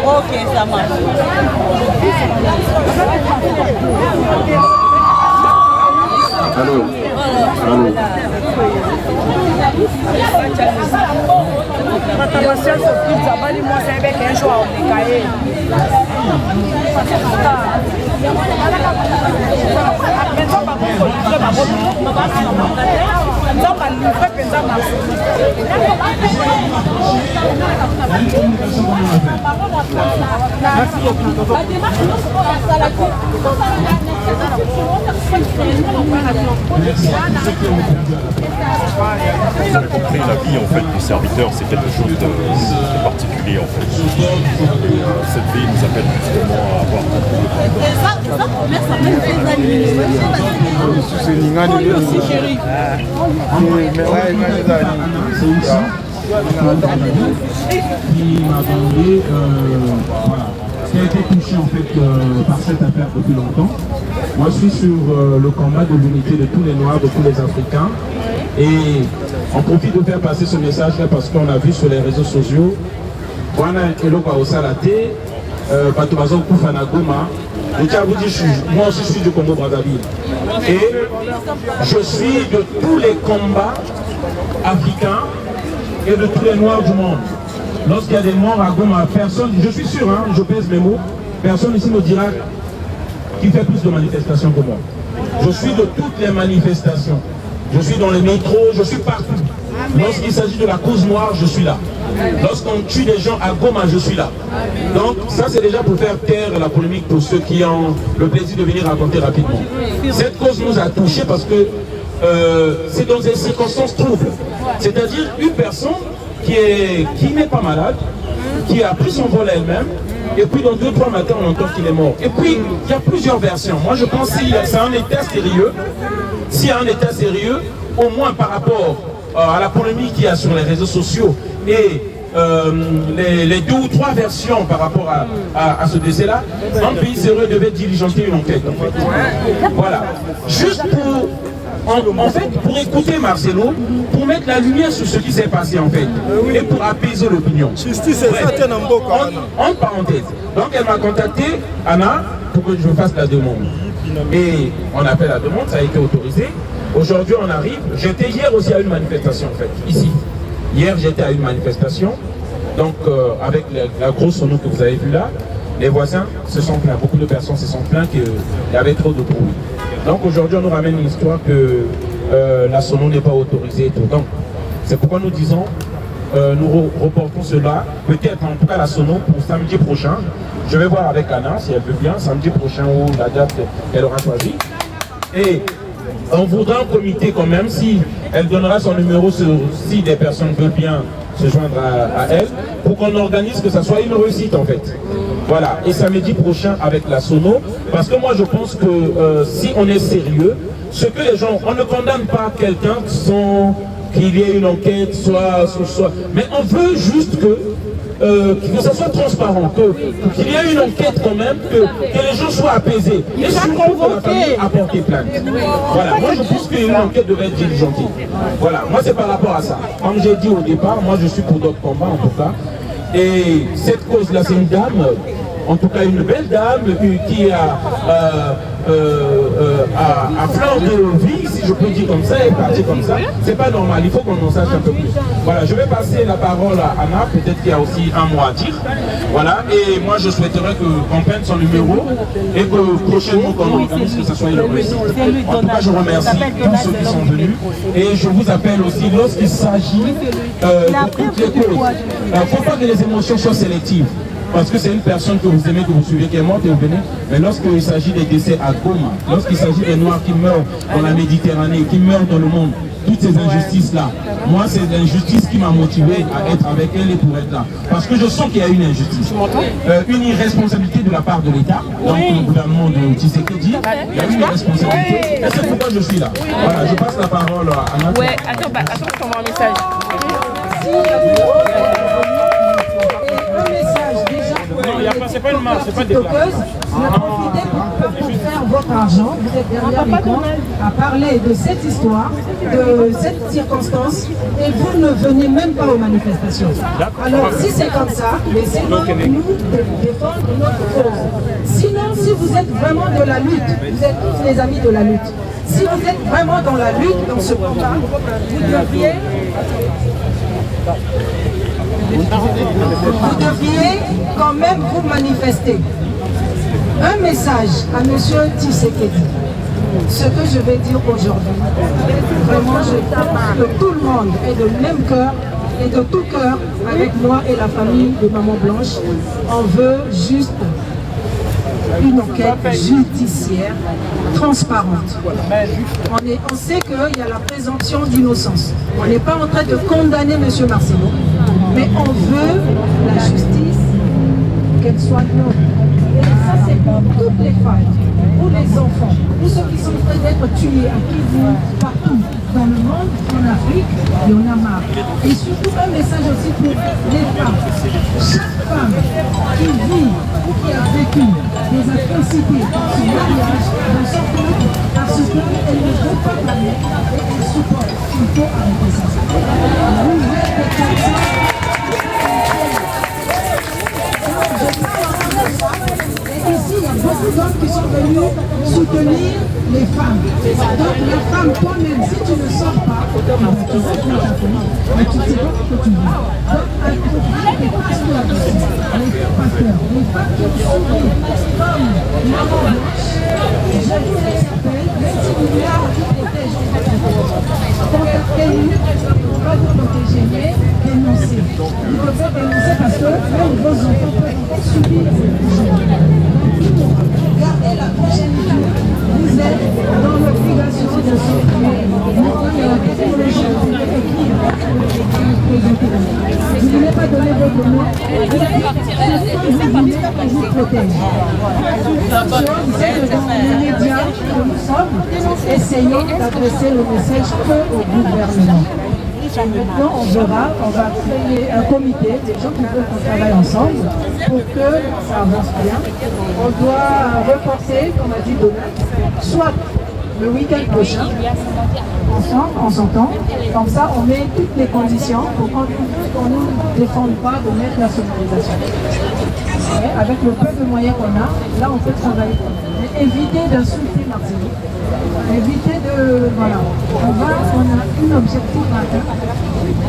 N: ok, ça marche.
O: Allô. Allô.
P: Vous avez compris, la vie en fait du serviteur, c'est quelque chose de particulier en fait. Cette vie nous appelle justement à avoir
Q: qui m'a demandé, voilà, qui a été touché en fait par cette affaire depuis longtemps. Moi je suis sur le combat de l'unité de tous les Noirs, de tous les Africains, et on profite de faire passer ce message là parce qu'on a vu sur les réseaux sociaux, moi aussi je suis du Congo Brazzaville et je suis de tous les combats africains et de tous les Noirs du monde. Lorsqu'il y a des morts à Goma, personne, je suis sûr, hein, je pèse mes mots, personne ici me dira qu'il fait plus de manifestations que moi. Je suis de toutes les manifestations. Je suis dans les métros, je suis partout. Lorsqu'il s'agit de la cause noire, je suis là. Lorsqu'on tue des gens à Goma, je suis là. Donc ça c'est déjà pour faire taire la polémique pour ceux qui ont le plaisir de venir raconter rapidement. Cette cause nous a touchés parce que c'est dans des circonstances troubles. C'est-à-dire une personne qui n'est pas malade, qui a pris son vol elle-même, et puis dans 2-3 matins on entend qu'il est mort. Et puis il y a plusieurs versions. Moi je pense que c'est un état sérieux. S'il y a un état sérieux, au moins par rapport à la polémique qu'il y a sur les réseaux sociaux et les 2 ou 3 versions par rapport à ce décès-là, un pays sérieux devait diligenter une enquête. En fait. Voilà. Juste pour... En fait, pour écouter Marcelo, pour mettre la lumière sur ce qui s'est passé en fait, et pour apaiser l'opinion. En parenthèse. Donc elle m'a contacté, Anna, pour que je fasse la demande. Et on a fait la demande, ça a été autorisé. Aujourd'hui on arrive, j'étais hier aussi à une manifestation en fait, ici. Hier j'étais à une manifestation, donc avec la grosse sono que vous avez vue là, les voisins se sont plaints, beaucoup de personnes se sont plaints qu'il y avait trop de bruit. Donc aujourd'hui on nous ramène une histoire que la sono n'est pas autorisée et tout. Donc c'est pourquoi nous disons, nous reportons cela, peut-être en tout cas la sono pour samedi prochain. Je vais voir avec Anna si elle veut bien, samedi prochain ou la date qu'elle aura choisie. Et on voudra un comité quand même, si elle donnera son numéro, si des personnes veulent bien se joindre à elle, pour qu'on organise que ça soit une réussite en fait. Voilà, et samedi prochain avec la sono, parce que moi je pense que si on est sérieux, ce que les gens, on ne condamne pas quelqu'un qu'il y ait une enquête, soit, mais on veut juste que ça soit transparent, qu'il y ait une enquête quand même, que les gens soient apaisés. Et surtout que la famille a porté plainte. Voilà, moi je pense qu'une enquête devrait être diligentée. Voilà, moi c'est par rapport à ça. Comme j'ai dit au départ, moi je suis pour d'autres combats en tout cas. Et cette cause-là, c'est une dame, en tout cas une belle dame, qui a fleur de vie, si je peux dire comme ça, et partir comme ça. C'est pas normal, il faut qu'on en sache un peu plus. Voilà, je vais passer la parole à Anna, peut-être qu'il y a aussi un mot à dire. Voilà, et moi je souhaiterais qu'on prenne son numéro et que prochainement qu'on organise que ce soit une réussite. En tout cas, je remercie tous ceux qui sont venus et je vous appelle aussi lorsqu'il s'agit de toutes les causes. Il ne faut pas que les émotions soient sélectives. Parce que c'est une personne que vous aimez, que vous suivez, qui est morte et vous venez. Mais lorsqu'il s'agit des décès à Goma, lorsqu'il s'agit des Noirs qui meurent dans la Méditerranée, qui meurent dans le monde, toutes ces injustices-là, moi c'est l'injustice qui m'a motivé à être avec elle et pour être là. Parce que je sens qu'il y a une injustice. Une irresponsabilité de la part de l'État, donc le gouvernement de Tshisekedi, il y a une irresponsabilité. Et c'est pourquoi je suis là. Voilà, je passe la parole à Anna.
H: Ouais, attends, je t'envoie un message.
L: C'est pas une marche, c'est pas des blagues.
R: Vous avez profité pour faire votre argent, vous êtes derrière l'écran à parler de cette histoire, de cette circonstance, et vous ne venez même pas aux manifestations. Alors si c'est comme ça, laissez-nous défendre notre cause. Sinon, si vous êtes vraiment de la lutte, vous êtes tous les amis de la lutte, si vous êtes vraiment dans la lutte, dans ce combat, vous devriez quand même vous manifester. Un message à M. Tshisekedi. Ce que je vais dire aujourd'hui, vraiment je pense que tout le monde est de même cœur et de tout cœur avec moi et la famille de Maman Blanche. On veut juste une enquête judiciaire transparente. On sait qu'il y a la présomption d'innocence. On n'est pas en train de condamner M. Marcelo, mais on veut la justice, qu'elle soit noble. Et ça, c'est pour toutes les femmes, pour les enfants, pour ceux qui sont en train d'être tués à Kivu, partout, dans le monde, en Afrique, il y en a marre. Et surtout un message aussi pour les femmes. Chaque femme qui vit ou qui a vécu des atrocités dans son mariage, dans son couple, parce qu'elle ne veut pas parler et elle supporte. Il faut arrêter ça. Vous êtes des personnes. Et ici, il y a beaucoup d'hommes qui sont venus soutenir les femmes. Donc la femme, toi-même, si tu ne sors pas, tu vas pour ta famille, mais tu ne sais pas ce que tu veux. Donc, les pasteurs, les femmes qui ont souffert comme Maman Blanche, je vous les appelle, même si vous voulez qui protège contactez-nous, on va vous protéger, mais dénoncez. Vous devez dénoncer parce que même vos enfants peuvent encore subir gardez la progéniture, vous êtes dans l'obligation de soutenir. Vous ne voulez pas donner votre nom, vous voulez qu'on vous protège. C'est dans les médias que nous sommes, essayons d'adresser le message au gouvernement. Maintenant, on va créer un comité, des gens qui veulent qu'on travaille ensemble pour que ça avance bien. On doit reporter, comme a dit Donald, soit le week-end prochain, ensemble, on s'entend, comme ça on met toutes les conditions pour qu'on ne nous défende pas de mettre la sonorisation. Mais avec le peu de moyens qu'on a, là on peut travailler. Mais éviter d'insulter Martinique. Éviter de... Voilà. On a un objectif à atteindre.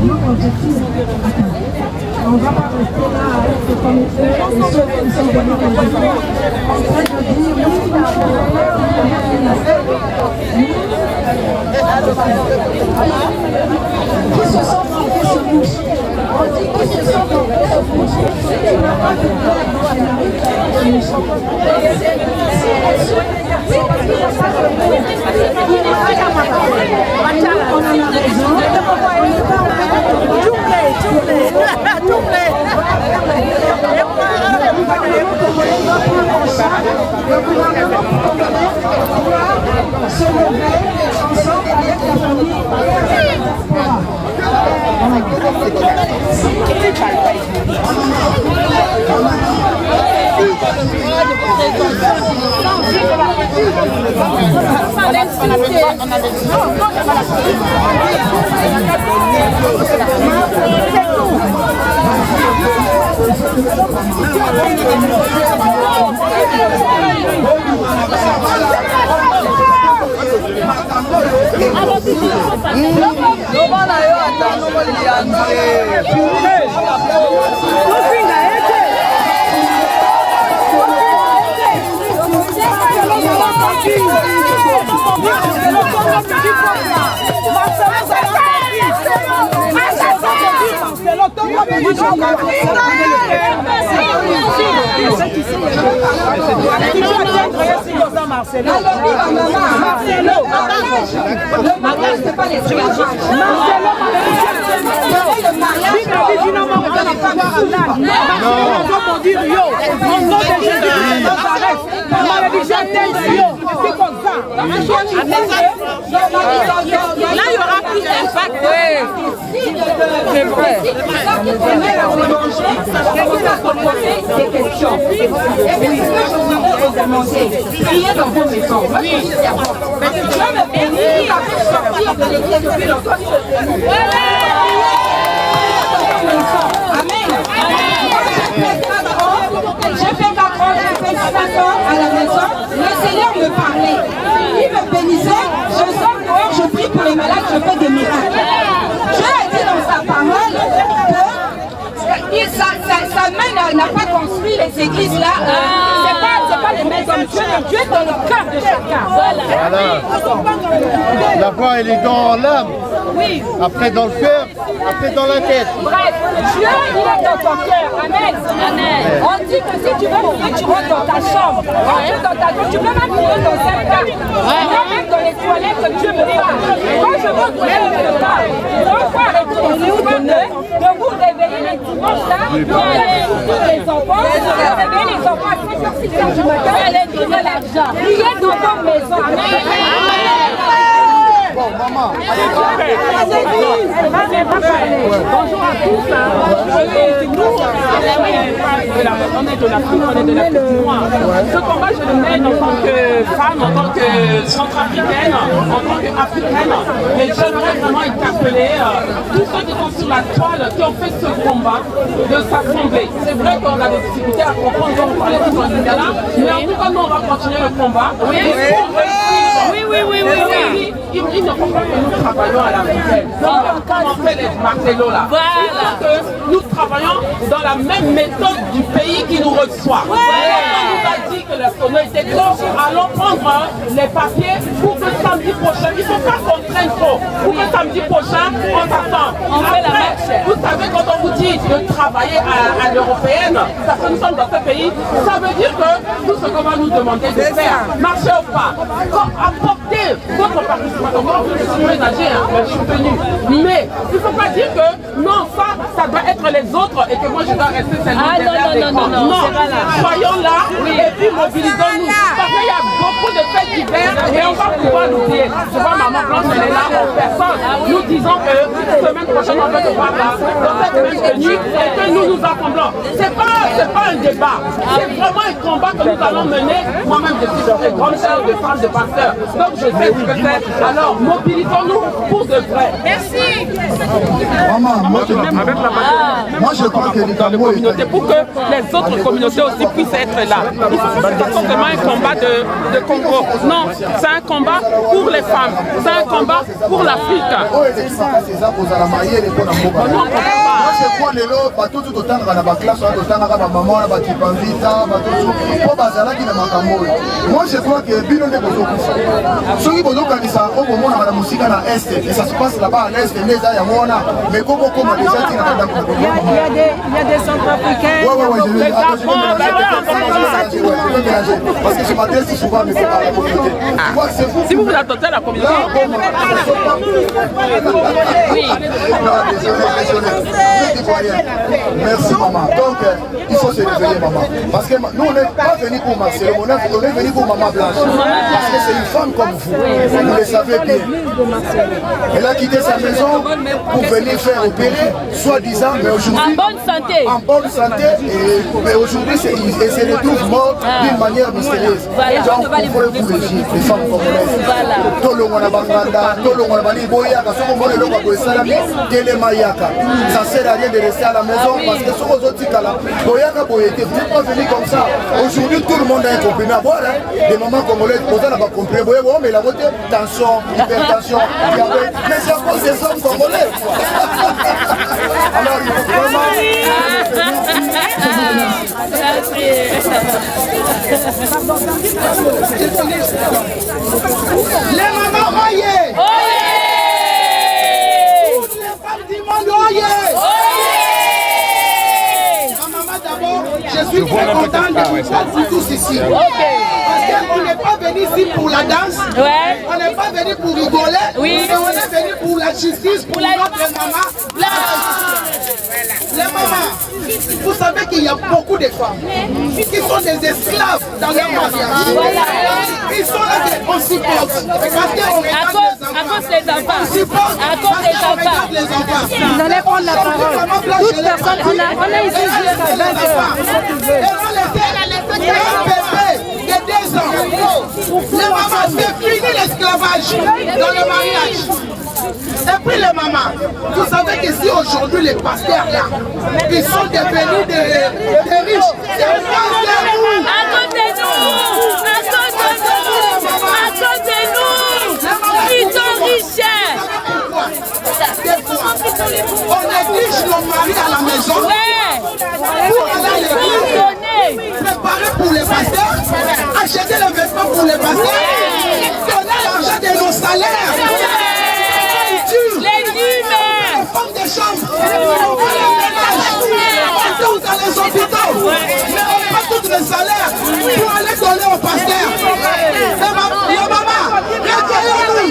R: Notre objectif est atteindre. On ne va pas rester là à être comme eux et ceux qui sont venus comme des gens en train de dire oui, il n'y a rien à faire. Qui se sont marqués se bouche. On dit qu'ils se sont marqués se bouche. Si tu n'as pas de blague dans la rue, tu es méchant. Si elle souhaite les garçons, parce qu'il n'y a pas de blague, on en a raison. On n'est pas en train de le gouvernement congolais doit se lever ensemble avec la famille
I: Là, il y aura plus d'impact. C'est vrai.
R: Mais la mélanger, quelqu'un a posé des questions. Et bien, ce que je voudrais vous demander, priez dans vos maisons. Moi, je suis d'accord. Mais Dieu me bénit, il a fait sortir de l'église depuis longtemps. Amen. J'ai fait 4 ans, j'ai fait 5 ans à la maison. Le Seigneur me parlait. Il me bénissait. Je sors dehors, je prie pour les malades, je fais des miracles. Dieu a dit dans sa parole que sa main n'a pas construit les églises là. C'est pas les mains comme Dieu. Dieu est dans le cœur de chacun. Voilà.
K: La foi, elle est dans l'âme.
R: Oui.
K: Après dans le cœur, après dans la tête.
R: Bref, Dieu, il est dans ton cœur. Amen. Amen. On dit que si tu veux prier, tu rentres dans ta chambre. Rentre dans ta chambre. Tu peux même prier dans un cas. Même dans les toilettes, que Dieu me parle. Quand je veux prier, il me parle. Donc, faut arrêter de vous réveiller les dimanches là. Surtout les enfants. Réveiller les enfants à 5h, 6h du matin. Priez l'argent. Priez dans vos maisons. Amen.
K: Bon, maman.
L: Bonjour à tous. Nous, on est de l'Afrique, on est de l'Afrique noire. Ce combat, je le mène en tant que femme, en tant que centrafricaine, en tant qu'africaine. Mais j'aimerais vraiment interpeller tous ceux qui sont sur la toile, qui ont fait ce combat, de s'assembler. C'est vrai qu'on a des difficultés à comprendre, on parlait tout dans le Ghana, mais en tout cas, nous, on va continuer le combat. Oui. Il ne faut pas que nous travaillons à l'africaine. Comme on fait les martelos là. Il faut que nous travaillons dans la même méthode du pays qui nous reçoit. On nous a dit que la sono était trop. Allons prendre les papiers pour que samedi prochain, il ne faut pas contraindre trop. Pour que samedi prochain, on s'attend. Après, vous savez, quand on vous dit de travailler à l'européenne, parce que nous sommes dans ce pays, ça veut dire que tout ce qu'on va nous demander de faire, marcher ou pas, apporter votre participation. Moi, je suis ménager, je suis venu. Mais il ne faut pas dire que non, ça doit être les autres et que moi je dois rester seulement derrière des camps. Non, soyons là et puis mobilisons-nous. Parce qu'il y a beaucoup de fêtes d'hiver et on va pouvoir l'oublier. Je vois Maman Blanche, elle est là en personne. Nous disons que la semaine prochaine, on va devoir là, dans cette même tenue et que nous nous assemblons. C'est pas un débat. C'est vraiment un combat que nous allons mener. Moi-même, je suis une grande sœur de femmes de pasteurs. Donc je sais ce que c'est. Alors, mobilisons-nous pour de vrai. Merci.
K: Maman, moi je crois que
L: dans les communautés pour que les autres communautés aussi puissent être là. Il faut que ce soit seulement un combat de Congo. Non, c'est un combat pour les femmes. C'est un combat pour l'Afrique.
K: Je crois que bato tout autant dans la classe, autant dans la maman, la batipambita, moi je crois que Bino ne peut pas. Ceux qui veulent ça, au moment où la musique à l'Est, et ça se passe là-bas à l'Est, mais il y a
M: des centrafricains.
K: Parce que je m'adresse souvent à mes communautés.
L: Si vous vous adoptez à la communauté.
K: Oui. Merci maman. Donc il faut se réveiller maman. Parce que nous on n'est pas venus pour Marcelo, on est venus pour Maman Blanche. Parce que c'est une femme comme vous. Vous le savez bien. Elle a quitté sa maison pour venir faire opérer, soi-disant, mais aujourd'hui.
G: En bonne santé.
K: En bonne santé. Mais aujourd'hui, elle se retrouve morte d'une manière mystérieuse. Donc, vous voulez vous régir, les femmes congolaises. Tout le monde a Banganda, tout le monde a Boya, parce que vous voulez le Salami, Télémayaka. Ça sert à rien de rester à la maison parce que sur les autres cas là, Boyaka Boyete, vous n'êtes pas venu comme ça. Aujourd'hui, tout le monde a un comprimé à boire. Des mamans congolaises, vous n'avez pas compris. Mais la beauté, tension, hypertension, diabète. Mais c'est à cause des hommes congolais. Alors, il faut vraiment.
A: Les mamans, oyez! Toutes les femmes du monde, oyez! Ma maman, d'abord, je suis très content de vous voir tous ici. Parce qu'on n'est pas venu ici pour la danse, on n'est pas venu pour rigoler, mais on est venu pour la justice, pour notre maman. Les mamans, vous savez qu'il y a beaucoup de femmes qui sont des esclaves dans leur mariage. Ils sont là, on supporte.
I: À cause des enfants. À cause des enfants.
M: Vous allez prendre la parole. Toute personne, on a ici jusqu'à 20 heures.
A: Un bébé de 2 ans. Les mamans, c'est fini l'esclavage dans le mariage. Et puis les mamans, vous savez que si aujourd'hui les pasteurs là, ils sont devenus des riches, c'est à cause de nous.
I: À cause de nous. Ils sont riches.
A: On néglige nos maris à la maison pour aller à l'église, préparer pour les pasteurs, acheter les vêtements pour les pasteurs, donner l'argent de nos salaires.
I: Les dîmes,
A: les femmes de chambre, partout dans les hôpitaux, mais on prend tous les salaires pour aller donner aux pasteurs. Les mamans, réveillons-nous.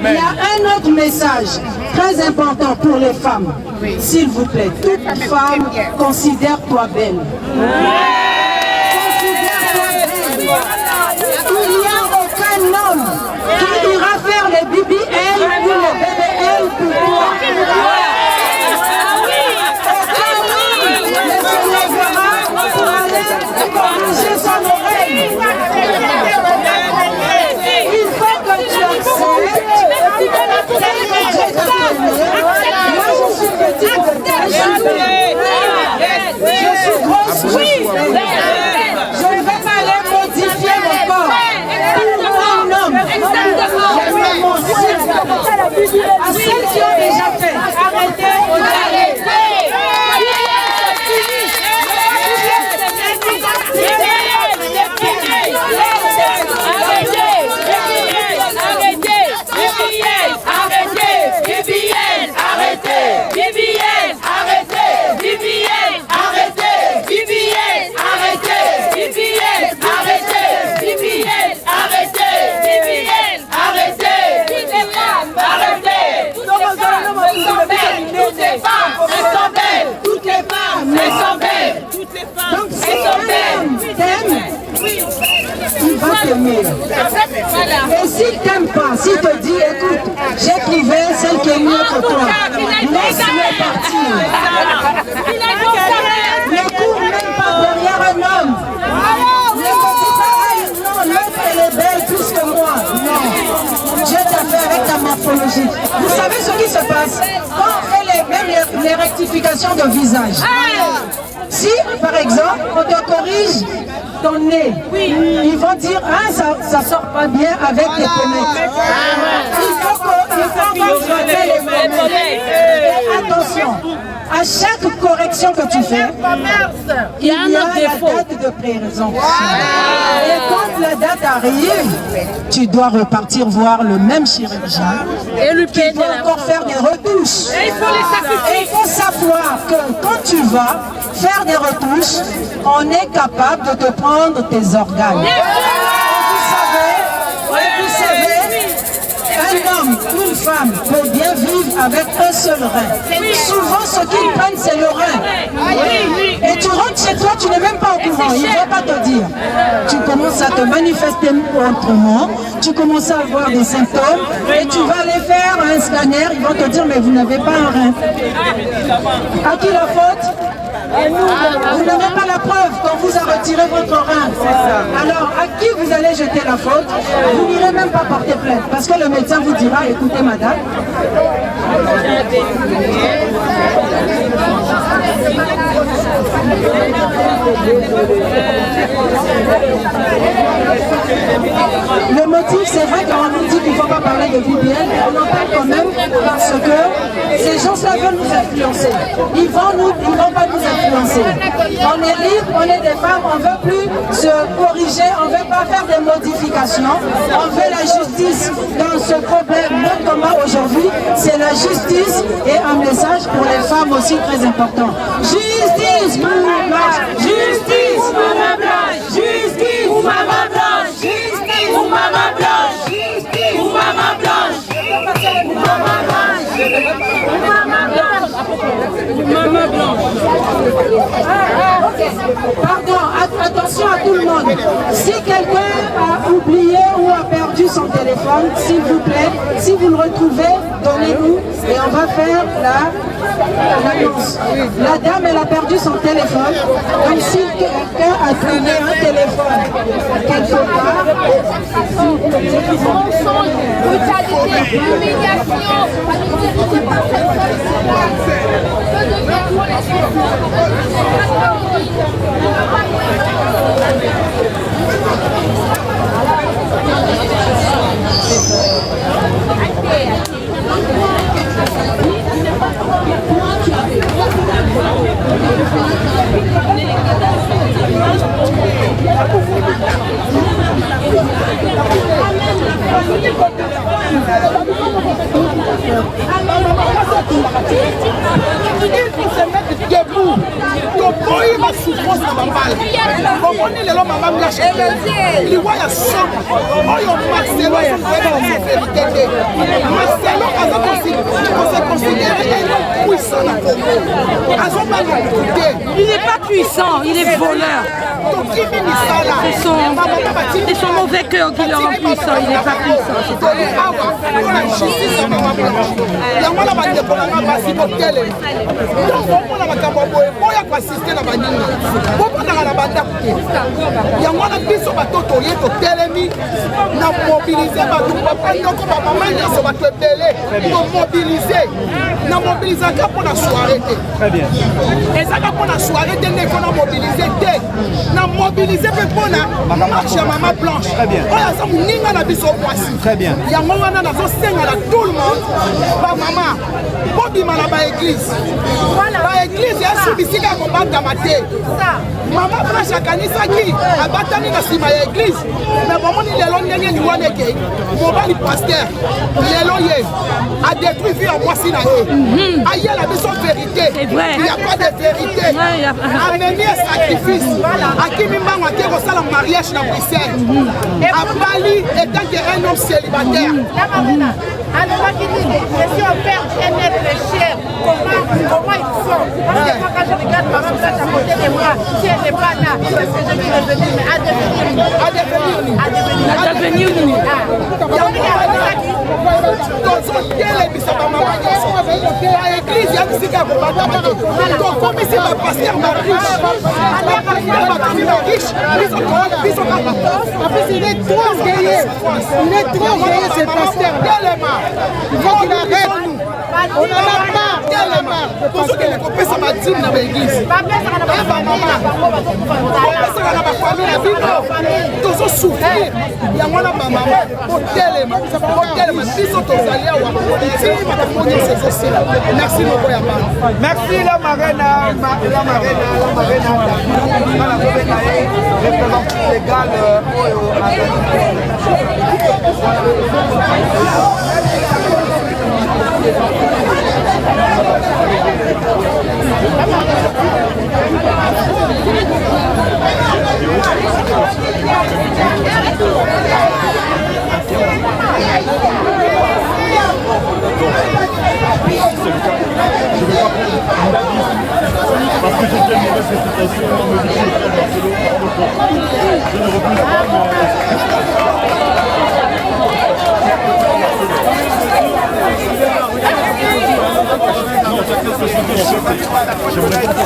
R: Il y a un autre message très important pour les femmes. S'il vous plaît, toute femme, considère-toi belle. Il n'y a aucun homme qui ira faire les BBL ou les BBL pour toi. Ne se lèvera pour aller corriger son oreille. Il faut que tu acceptes. Moi je suis petite, je suis grosse, je ne vais pas aller modifier mon corps. Pour un homme, j'aime mon cycle. À ceux qui ont déjà fait, arrêtez. Et s'il t'aime pas, s'il te dit, écoute, j'ai trouvé celle qui est mieux que toi, laisse-le partir. Ne cours même pas derrière un homme. Ne me dis pas, non, l'autre elle est belle plus que moi. Non, Dieu t'a fait avec ta morphologie. Vous savez ce qui se passe quand on fait même les rectifications de visage. Si, par exemple, on te corrige ton nez, ils vont dire, ah, ça sort pas bien avec les pommettes. Il faut contrôler les pommettes. Et attention, à chaque correction que tu fais, il y a la date de pré-raison. Et quand la date arrive, tu dois repartir voir le même chirurgien qui va encore faire des retouches. Et il faut savoir que quand tu vas faire des retouches, on est capable de te prendre tes organes. Et vous savez, un homme, une femme peut bien vivre avec un seul rein. Souvent, ce qu'ils prennent, c'est le rein. Et tu rentres chez toi, tu n'es même pas au courant, il ne va pas te dire. Tu commences à te manifester autrement, tu commences à avoir des symptômes, et tu vas aller faire un scanner, ils vont te dire, mais vous n'avez pas un rein. À qui la faute? Vous n'avez pas la preuve quand vous a retiré votre rein. Alors, à qui vous allez jeter la faute? Vous n'irez même pas porter plainte. Parce que le médecin vous dira, écoutez madame, Le motif, c'est vrai qu'on nous dit qu'il ne faut pas parler de BBL, mais on en parle quand même parce que ces gens-là veulent nous influencer. Ils vont pas nous influencer. On est libre, on est des femmes, on ne veut plus se corriger, on ne veut pas faire des modifications. On veut la justice dans ce problème. Notre combat aujourd'hui, c'est la justice et un message pour les femmes aussi très important. Justice, Maman Blanche! Justice, Maman Blanche! Justice, Maman Blanche! Justice, Maman Blanche! Justice, Maman Blanche! Maman Blanche! Maman Blanche! Pardon, attention à tout le monde. Si quelqu'un a oublié ou a perdu son téléphone, s'il vous plaît, si vous le retrouvez, donnez-nous et on va faire l'annonce. La dame, elle a perdu son téléphone. Donc si quelqu'un a trouvé un téléphone quelque part,
I: mensonge, brutalité, humiliation,
A: debout, toboyi ma souffrance na bambala. Omoni lelo mama Blanche. Liwa ya somme. Oyo Marcelo ya vérité te. Marcelo aza considéré puissant na Congo. Azobanga écouter.
B: Il n'est pas puissant, il est voleur. C'est son mauvais cœur qui le rend puissant, il n'est pas puissant.
A: Très bien. Et ça va pour la soirée, qu'on a mobilisé. Na mobiliser pour la marche à Maman Blanche. Très bien.
J: Très bien.
A: Il y a un moment où tout le monde. Maman, Bobima la église. La église, il y a un subissé à combattre dans ma tête. Maman Blanche a gagné ça qui a battu dans la église. Mais maman, il est là, il est là, il est pasteur. Il est là, a détruit vie en moi si la il y a la maison vérité. Il n'y a pas de vérité. Amener un sacrifice. À qui m'a manqué au salon mariage dans Bruxelles. À Bali, étant qu'un homme célibataire.
M: Alors là, qui dit, si on perd un être cher, comment ils sont? Parce que moi, quand je regarde ma femme à côté de moi, si elle n'est pas là, parce que je vais revenir, mais à devenir.
A: Il est trop orgueilleux, ce pasteur. Il faut qu'il arrête. On en a marre. Pour ceux qui ne comprennent pas, ça m'a dit dans l'église. Tous souffrir. Il y a moi maman. Merci
J: Merci la marraine, représentante légale
P: parce que j'ai une mauvaise réputation, on me dit que je suis Barcelone, je ne refuse pas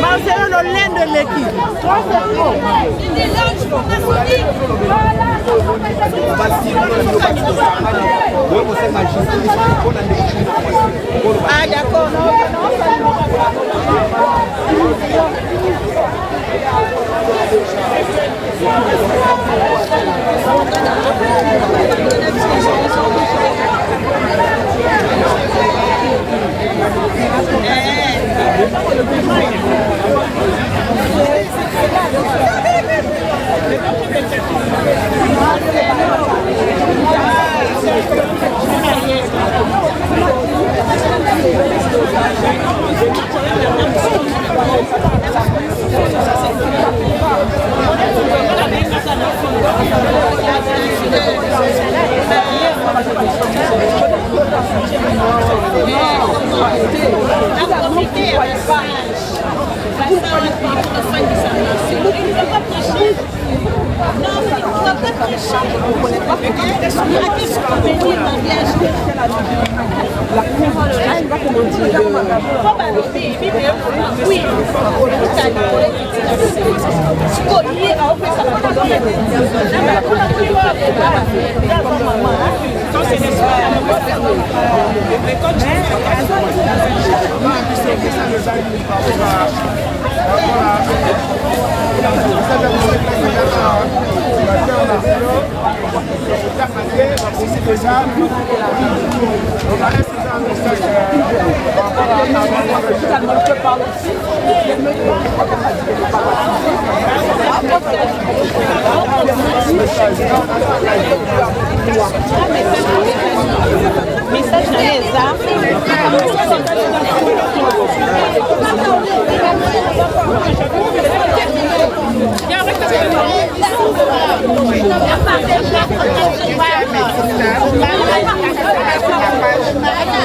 M: Marcelo no lendo l'équipe. Ah d'accord,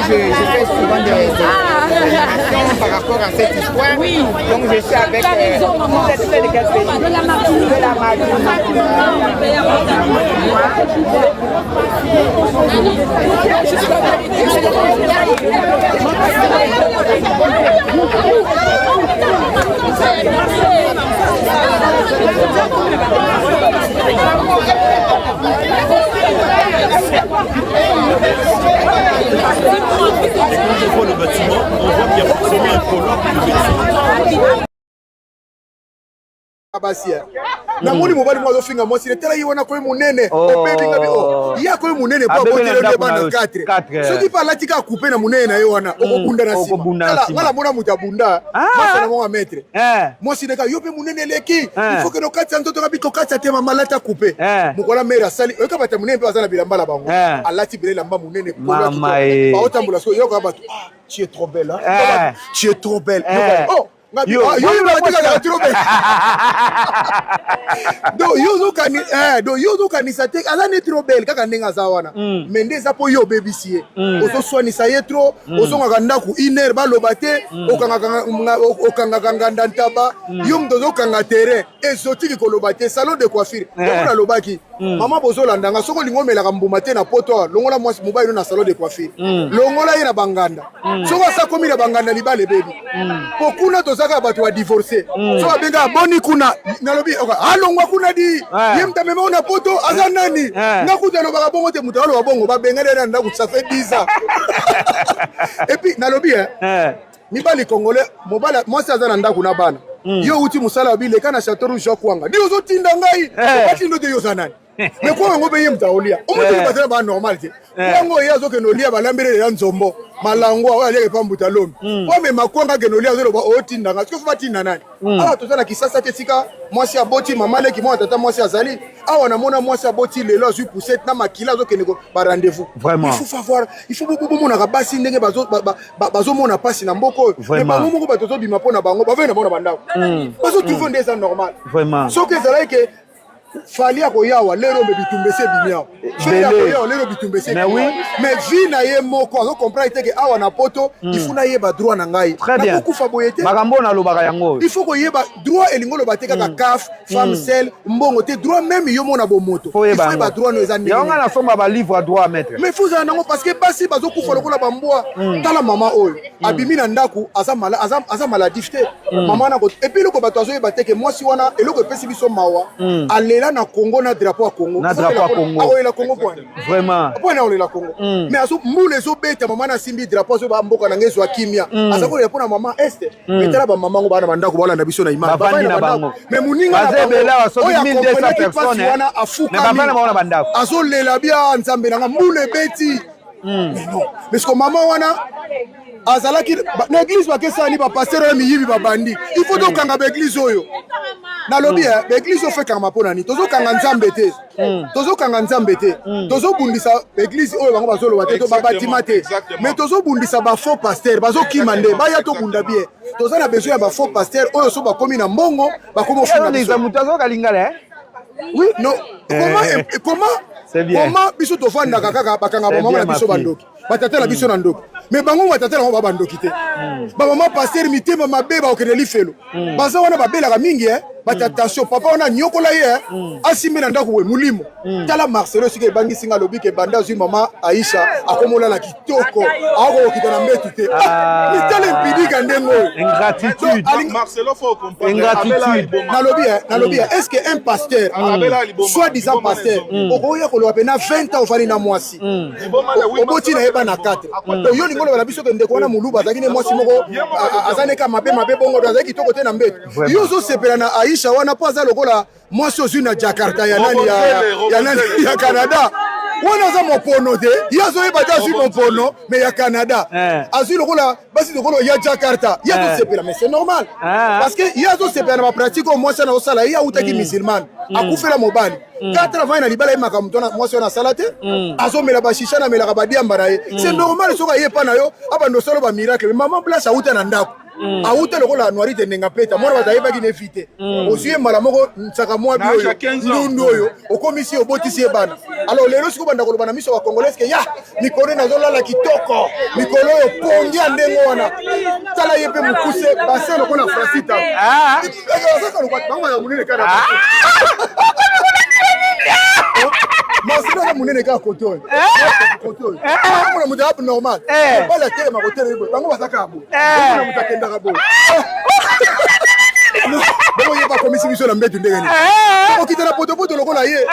S: Je fais souvent des animations par rapport à cette histoire. Oui. Donc je suis avec vous êtes de quel pays? De la Martinique. De la
P: On voit le bâtiment, on voit qu'il y a forcément un colloque de médecine.
K: na moni mobali mwazo finga mwasi tela yiwana ko munene obebi ngabi ya ko munene pa botele le bana 4 soki pa latika couper na munene na yo wana okobunda na sima wala mona mutabunda masa na mwa maître mwasi neka yo pe munene leki il faut que no katsa ntoto ka bito katsa te mama lata couper mukola mera sali oka bata munene pe azana bilamba la bango alati bile lamba munene mama ba otambola so yo ka bato tu es trop belle hein tu es trop belle oh yo yo kanisa te azani trop belle kaka ndenga za wana mende za po yo bebisie ozo soinisa ye trop ozonga ndaku iner baloba te okanga kanga ntaba yo mdozo kanga terrain exotique koloba te salon de coiffure on lobaki mama bozola ndanga soko lingomela kambuma te na poto longola mwasi mobile na salon de coiffure longola ye na banganda soko sa komi na banganda libale bebi pokuna tozaka bato wa divorcer so abenga boni kuna nalobi alongwa kuna di ye mtamema ona poto aza nani ngakuta no baka bongo te mutalo wa bongo babengale na ndaku ça fait 10 ans et puis nalobi mibali congolais mobala mwasi aza na ndaku na bana yo uti musala bile kana chateau rouge kwanga di ozo tinda ngai bati ndo de yo zanani Mais quoi on paye mtaolia? On me dit pas ba normal te. Yango yazo ke nolia balambere ya nzombo. Malango wa ya pa mbutalomi. Wa me makwanga ke nolia zo ba otinda nga. Ko fa tinda nani? Ala to na kisasa te sika mwasi aboti mama leki mwa tata mwasi azali. Awa na mona mwasi aboti lelo zu poussette na makila zo ke nego ba rendez-vous.
T: Vraiment.
K: Il faut savoir, il faut beaucoup mona ka basi ndenge bazo mona pasi na mboko. Mais ba moko ba to bima pona bango ba vena mona bandako. Bazo trouver des normal.
T: Vraiment.
K: So que ça là que falia koyawa lero be bitumbese binyao falia koyawa lero bitumbese
T: mais oui
K: mais vi na ye moko on comprend que awa na poto il faut na yeba droit na ngai
T: na
K: beaucoup faboyete
T: makambo na lobaka yango
K: il faut koyeba droit elingo lobateka ka CAF femme celle mbongo te droit même yo mona bomoto il faut yeba droit no ezani
T: yango na somba ba livre droit maître
K: mais faut za nango parce que basi bazo kufa lokola bamboa tala mama oyo abimi na ndaku aza maladif te mama na ko et puis loko bato azo yeba te que moi si wana eloko pesi biso mawa alela na Congo na drapeau à Congo.
T: Na drapeau à Congo.
K: Ah oui la Congo point.
T: Vraiment.
K: Point on est la Congo. Mais aso mbule zo beta mama na simbi drapeau zo ba mboka na ngezo akimia. Asa ko répondre maman est. Mais tala ba maman ngo bana bandako bala na biso na imana.
T: Ba na bango.
K: Mais muninga
T: na bango. Bazebela wa so 1200 personnes. Mais ba na ba bandako.
K: Aso lela bia nzambe na mbule beti. Mais non. Mais ce que maman wana azalaki na église bakesani ba pasteur miyibi ba bandi. Il faut donc kanga ba église oyo. Na lobby l'église au fait kama pona ni tozo kanga nzambe te tozo kanga nzambe te tozo bundisa église oyo bango bazolo bate to babatima te mais tozo bundisa ba faux pasteur bazo kimande ba ya to bunda bien tozo na besoin ya ba faux pasteur oyo so ba komi na mbongo ba komo funa
T: biso mutazo kalingala
K: oui non comment biso to fanda kaka bakanga ba mama na biso bandoki batatela biso na ndoki mais bango batatela ngo ba bandoki te ba mama pasteur mitema mabeba okeneli felo baza wana babela ka mingi bata attention papa on a nyokola ye asimi na ndako we mulimo tala Marcelo sike bangi singa lobi ke banda zui mama Aisha akomola la kitoko ako kitana mbetu te ni tala impidika ndengo
T: ingratitude
C: Marcelo faut comprendre
T: ingratitude
K: na lobi est-ce que un pasteur soit disant pasteur okoya ko lobe na 20 ans ofali na mwasi oboti na yeba na 4 to yo ngolo la biso ke ndeko na muluba zakine mwasi moko azaneka mabe bongo do azaki kitoko te na mbetu yo zo sepela na Aisha wana pas lokola moi sozu na Jakarta ya nani ya Canada wana za mopono te yazo yeba dazu mopono mais ya Canada azu lokola basi lokola ya Jakarta ya to sepela mais c'est normal parce que yazo sepela na pratique au moins ça na osala ya utaki musulman akufela mobali 80 na libala imaka mutona moi na salate azo mela ba shisha na mela ba diamba na ye c'est normal soka yepa na yo abando solo ba miracle maman place auta na ndako auta lokola noirite nenga peta mwana batayeba ki nefite osuye mala moko nsaka mwa bio ndundu oyo okomisi obotisi ebana alors lelo siko banda koloba na miso wa congolais ke ya mikolo na zolala kitoko mikolo oyo pongi ndengo wana tala yepe mukuse base lokola frasita sasa lokwa bango ya munene kana Marcelo na munene ka koto koto na mudabu normal pas la terre ma koto bango basaka abo na mutakenda kabo bon il pas comme si biso na mbetu ndenge ni okita na potopoto lokola ye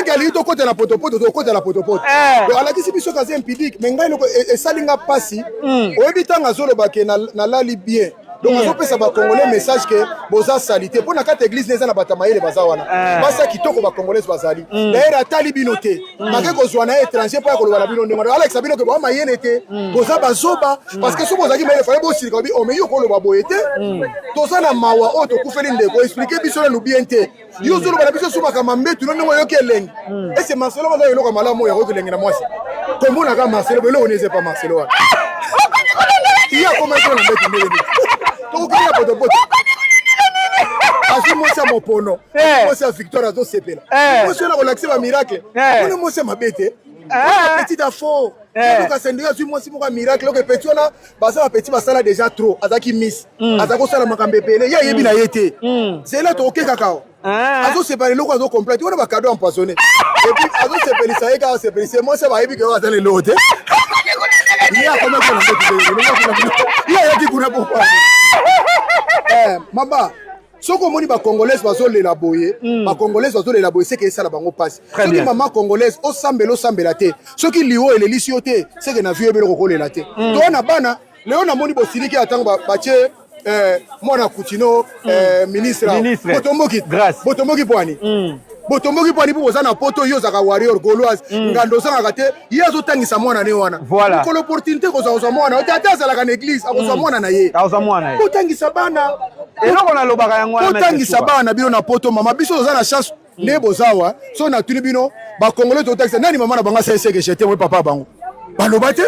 K: ngali to kota na potopoto to kota na potopoto donc ala kisi biso kaze impidique mais ngai loko esalinga pasi oyebi tanga zolo bake na lali bien donc on peut savoir congolais message que boza salité pour na carte église neza na batamayele bazawana basa kitoko ba congolais bazali d'ailleurs atali binote make kozwa na étranger pa koloba na bino ndemo Alex abino ke ba mayene te boza bazoba parce que so bozaki mayele fa bosi ko bi o meyo ko loba boyete toza na mawa o to kufeli ndeko expliquer biso na lubiente yo zolo bana biso suba kama mbetu no ngo yoke lengi et c'est Marcelo baza yelo kama malamu ya ko lengi na mwasi komona ka Marcelo belo on n'est pas Marcelo il y a comment on mbetu ndenge tokokila potopoto asi mwasi ya mopono mwasi ya victoire azosepela mwasi wana kolakisa bamiracle ona mwasi ya mabe te petit afo tokasendeka zwi mwasi moko ya miracle oke peti wana baza bapeti basala déjà trop azalaki miss aza kosala makambo ebele ye ayebi na ye te zela tokokekakao azosepela eloko azocomplete wana bakado empoisonné epuis azosepelisa ye kaka asepelisa mwasi ya bayebi keo aza lelo te yaki kuna pourquoi mama soko omoni bacongolaise bazolela boye bacongolaise bazolela boye seke esala bango mpasi soki mama congolaise osambela te soki liwo elelisi yo te seke na vie ebeloko kolela te to na bana leo namoni bosiliki atango batie mwana Coutinho ministre botomboki pwani botomboki poni po boza na poto yo zaka warrior gauloise ngando sanga te yezo tangisa mwana ne wana
T: voilà
K: ko l'opportunité ko za mwana tata azalaka na église akoza mwana na ye
T: akoza mwana ye
K: botangisa bana
T: eloko na lobaka yango wana
K: botangisa bana bino na poto mama biso za na chance ne bozawa so na tuni bino ba congolais to taxi nani mama na banga sese que j'étais moi papa bango baloba te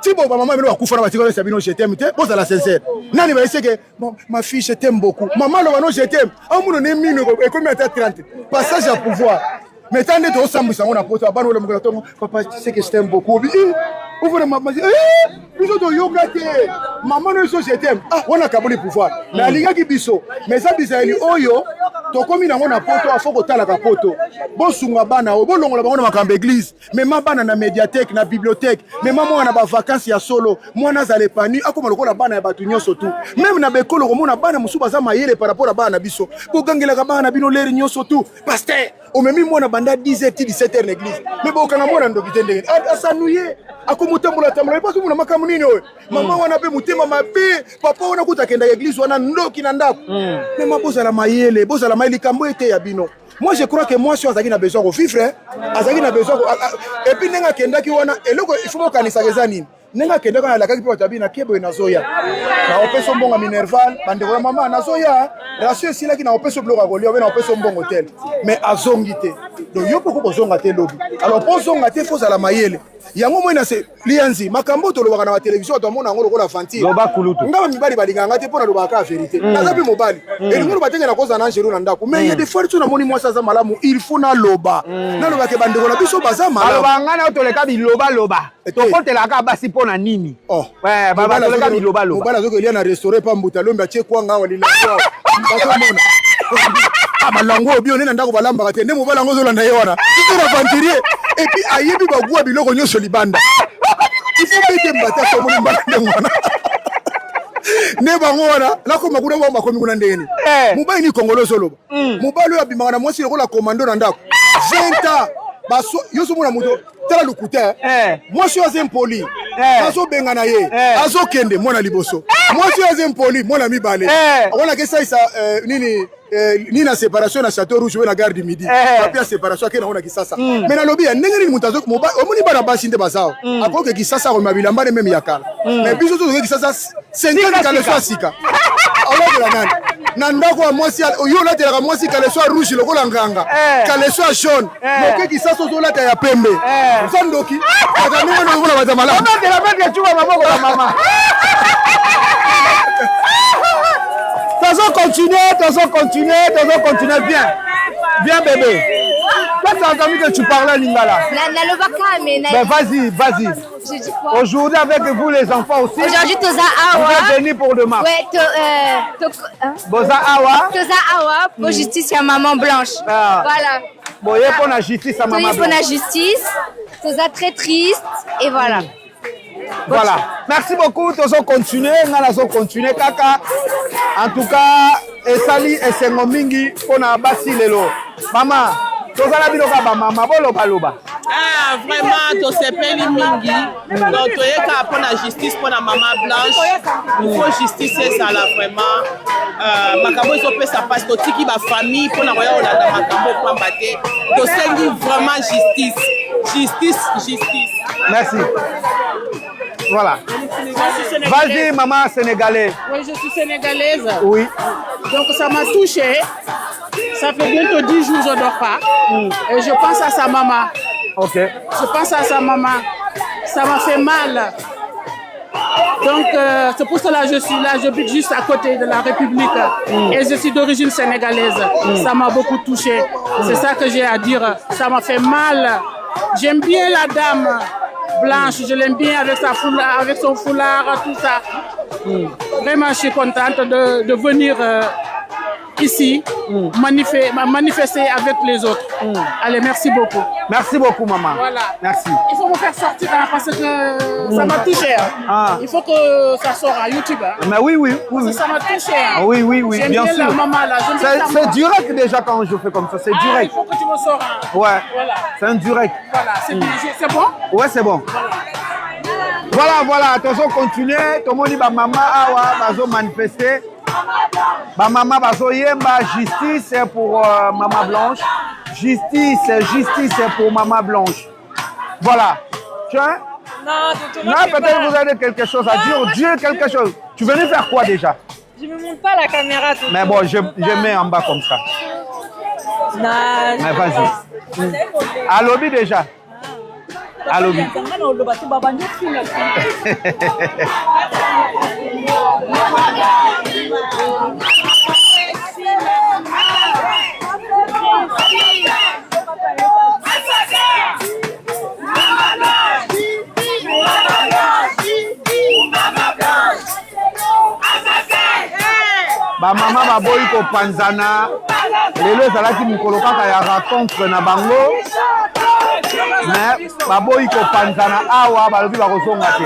K: si bon maman bino akufa na batiko sabino je t'aime te boza la sincère nani ba ese que ma fille je t'aime beaucoup maman lo bano je t'aime amuno ne mino e comme à 30 passage à pouvoir mais tant de osambisa ngona poto abano le mukolo papa tu sais que je t'aime beaucoup ouvre maman biso to yoka te maman no so je t'aime ah wana kaboli pouvoir na linga ki biso mais ça bisaeli oyo to komi na ngona poto afoko tala ka poto bosunga bana o bolongola bango na makambo église mais ma bana na médiathèque na bibliothèque mais maman na ba vacances ya solo mwana za lepani akoma lokola bana ya batu nyonso tu même na bekolo ko mona bana musuba za mayele par rapport à bana biso ko gangela ka bana bino leri nyonso tu pasteur o memi mwana banda 10h 17h na église mais bokanga mwana ndokite ndenge asanuye akomutambola tambola parce que mona makamu nini oyo mama wana pe mutema mabe papa wana kutakenda église wana ndoki na ndako mais maboza la mayele boza la mayele kambo ete ya bino. Moi je crois que moi si azaki na besoin ko vivre azaki na besoin et puis nenga kenda ki wana eloko il faut kanisa kezani nenga kenda kana la kaki pe tabi na kebo na zoya na opeso mbonga minerval bande ko mama na zoya ratio sila ki na opeso bloka ko lio na opeso mbongo hotel mais azongite donc yo poko bozonga te lobi alors pozonga te faut la mayele yango moi na se lianzi makambo to lobaka na télévision to mona ngolo ko la fanti
T: loba kulutu
K: ngaba mibali balinganga te pona lobaka la vérité nazapi mobali et ngolo batenge na koza na ngelo na ndako mais il y a des fois tu na moni moi ça za malamu il faut na loba na loba ke bande ko na biso baza malamu
T: aloba ngana to leka bi loba to kotela ka basi pona nini ouais baba to leka bi loba
K: bala zo ke lia na restaurant pa mbuta lomba che kwanga wali la kwa mona abalango bio nena ndako balamba te nde mobala ngo zo landa ye wana tu na venturier et puis ayebi bagua biloko nyonso libanda il faut bete mbata so moni mbala ndengwana ne bango wana la ko makuna wa makomi kuna ndeni mobali ni kongolo solo mobali ya bimanga na mwasi ko la commando na ndako 20 ans baso yoso mona moto tala lukuta mwasi yo zempoli baso benga na ye azo kende mona liboso mwasi yo zempoli mona mibale ona ke ça nini ni na séparation na Château Rouge na gare du Midi papier séparation ke na ona kisasa mais na lobi ya ndenge ni mutu azo omoni bana basi nde bazao akoke kisasa ko mabilamba ne même yakala mais biso to ke kisasa 50 kale so sika ala de la nani na ndako wa mwasi yo la tela mwasi kale so rouge lokola nganga kale so jaune moke kisasa zo la ta ya pembe sandoki akani wana ngona bazamala
T: on a de la mettre tu maboko la maman continuer, viens bébé. Toi tu as entendu que tu parlais lingala. Ben vas-y. Aujourd'hui avec vous les enfants aussi.
I: Aujourd'hui toza awa.
T: Vous êtes venus pour demain.
I: Ouais,
T: boza awa.
I: Toza awa pour justice à maman blanche. Voilà.
T: Bon, il y a pour la justice à maman blanche.
I: Pour la justice. Toza très triste et voilà.
T: Voilà. Merci beaucoup. Nous allons continuer. Kaka. En tout cas, Esali et Sengomingi pour na basi lelo. Maman, tu as la biloka ba maman boloba.
H: Ah, vraiment, tu sais pas les mingi. Donc, tu es qu'à pour la justice pour la maman blanche. Il faut justice ça là vraiment. Makambo ils ont fait ça parce que tu qui va famille pour la royaume là makambo pour battre. Tu sais vraiment justice.
T: Merci. Voilà. Vas-y, maman sénégalaise.
D: Oui, je suis sénégalaise.
T: Oui.
D: Donc ça m'a touchée. Ça fait bientôt 10 jours que je ne dors pas. Et je pense à sa maman.
T: Ok.
D: Je pense à sa maman. Ça m'a fait mal. Donc c'est pour cela que je suis là. Je bute juste à côté de la République. Et je suis d'origine sénégalaise. Ça m'a beaucoup touchée. C'est ça que j'ai à dire. Ça m'a fait mal. J'aime bien la dame blanche, je l'aime bien avec son foulard, tout ça. Vraiment, je suis contente de venir ici manifester avec les autres. Allez, merci beaucoup.
T: Merci beaucoup, maman.
D: Voilà.
T: Merci.
D: Il faut me faire sortir parce que ça m'a touché. Il faut que ça sorte à YouTube.
T: Mais oui.
D: Parce que ça m'a touché.
T: Oui, bien sûr.
D: La maman, là.
T: C'est direct déjà quand je fais comme ça. C'est direct.
D: Il faut que tu me sors.
T: Ouais.
D: Voilà.
T: C'est un direct.
D: Voilà. C'est bon?
T: Ouais, c'est bon. Voilà. Attention, continuer. Tout le monde dit maman va manifester. Maman va yemba justice pour maman blanche. Justice, justice pour Maman Blanche. Voilà. Tiens. Non, peut-être vous avez quelque chose à dire. Dieu, quelque chose. Tu venais faire quoi déjà?
N: Je ne me montre pas la caméra.
T: Mais bon, je mets en bas comme ça. Mais vas-y. À lobby déjà. À lobby. Ba mama baboyi ko panzana lelo ezalaki mokolo kaka ya rencontre na bango mais baboyi ko panzana awa balobi bakozonga te.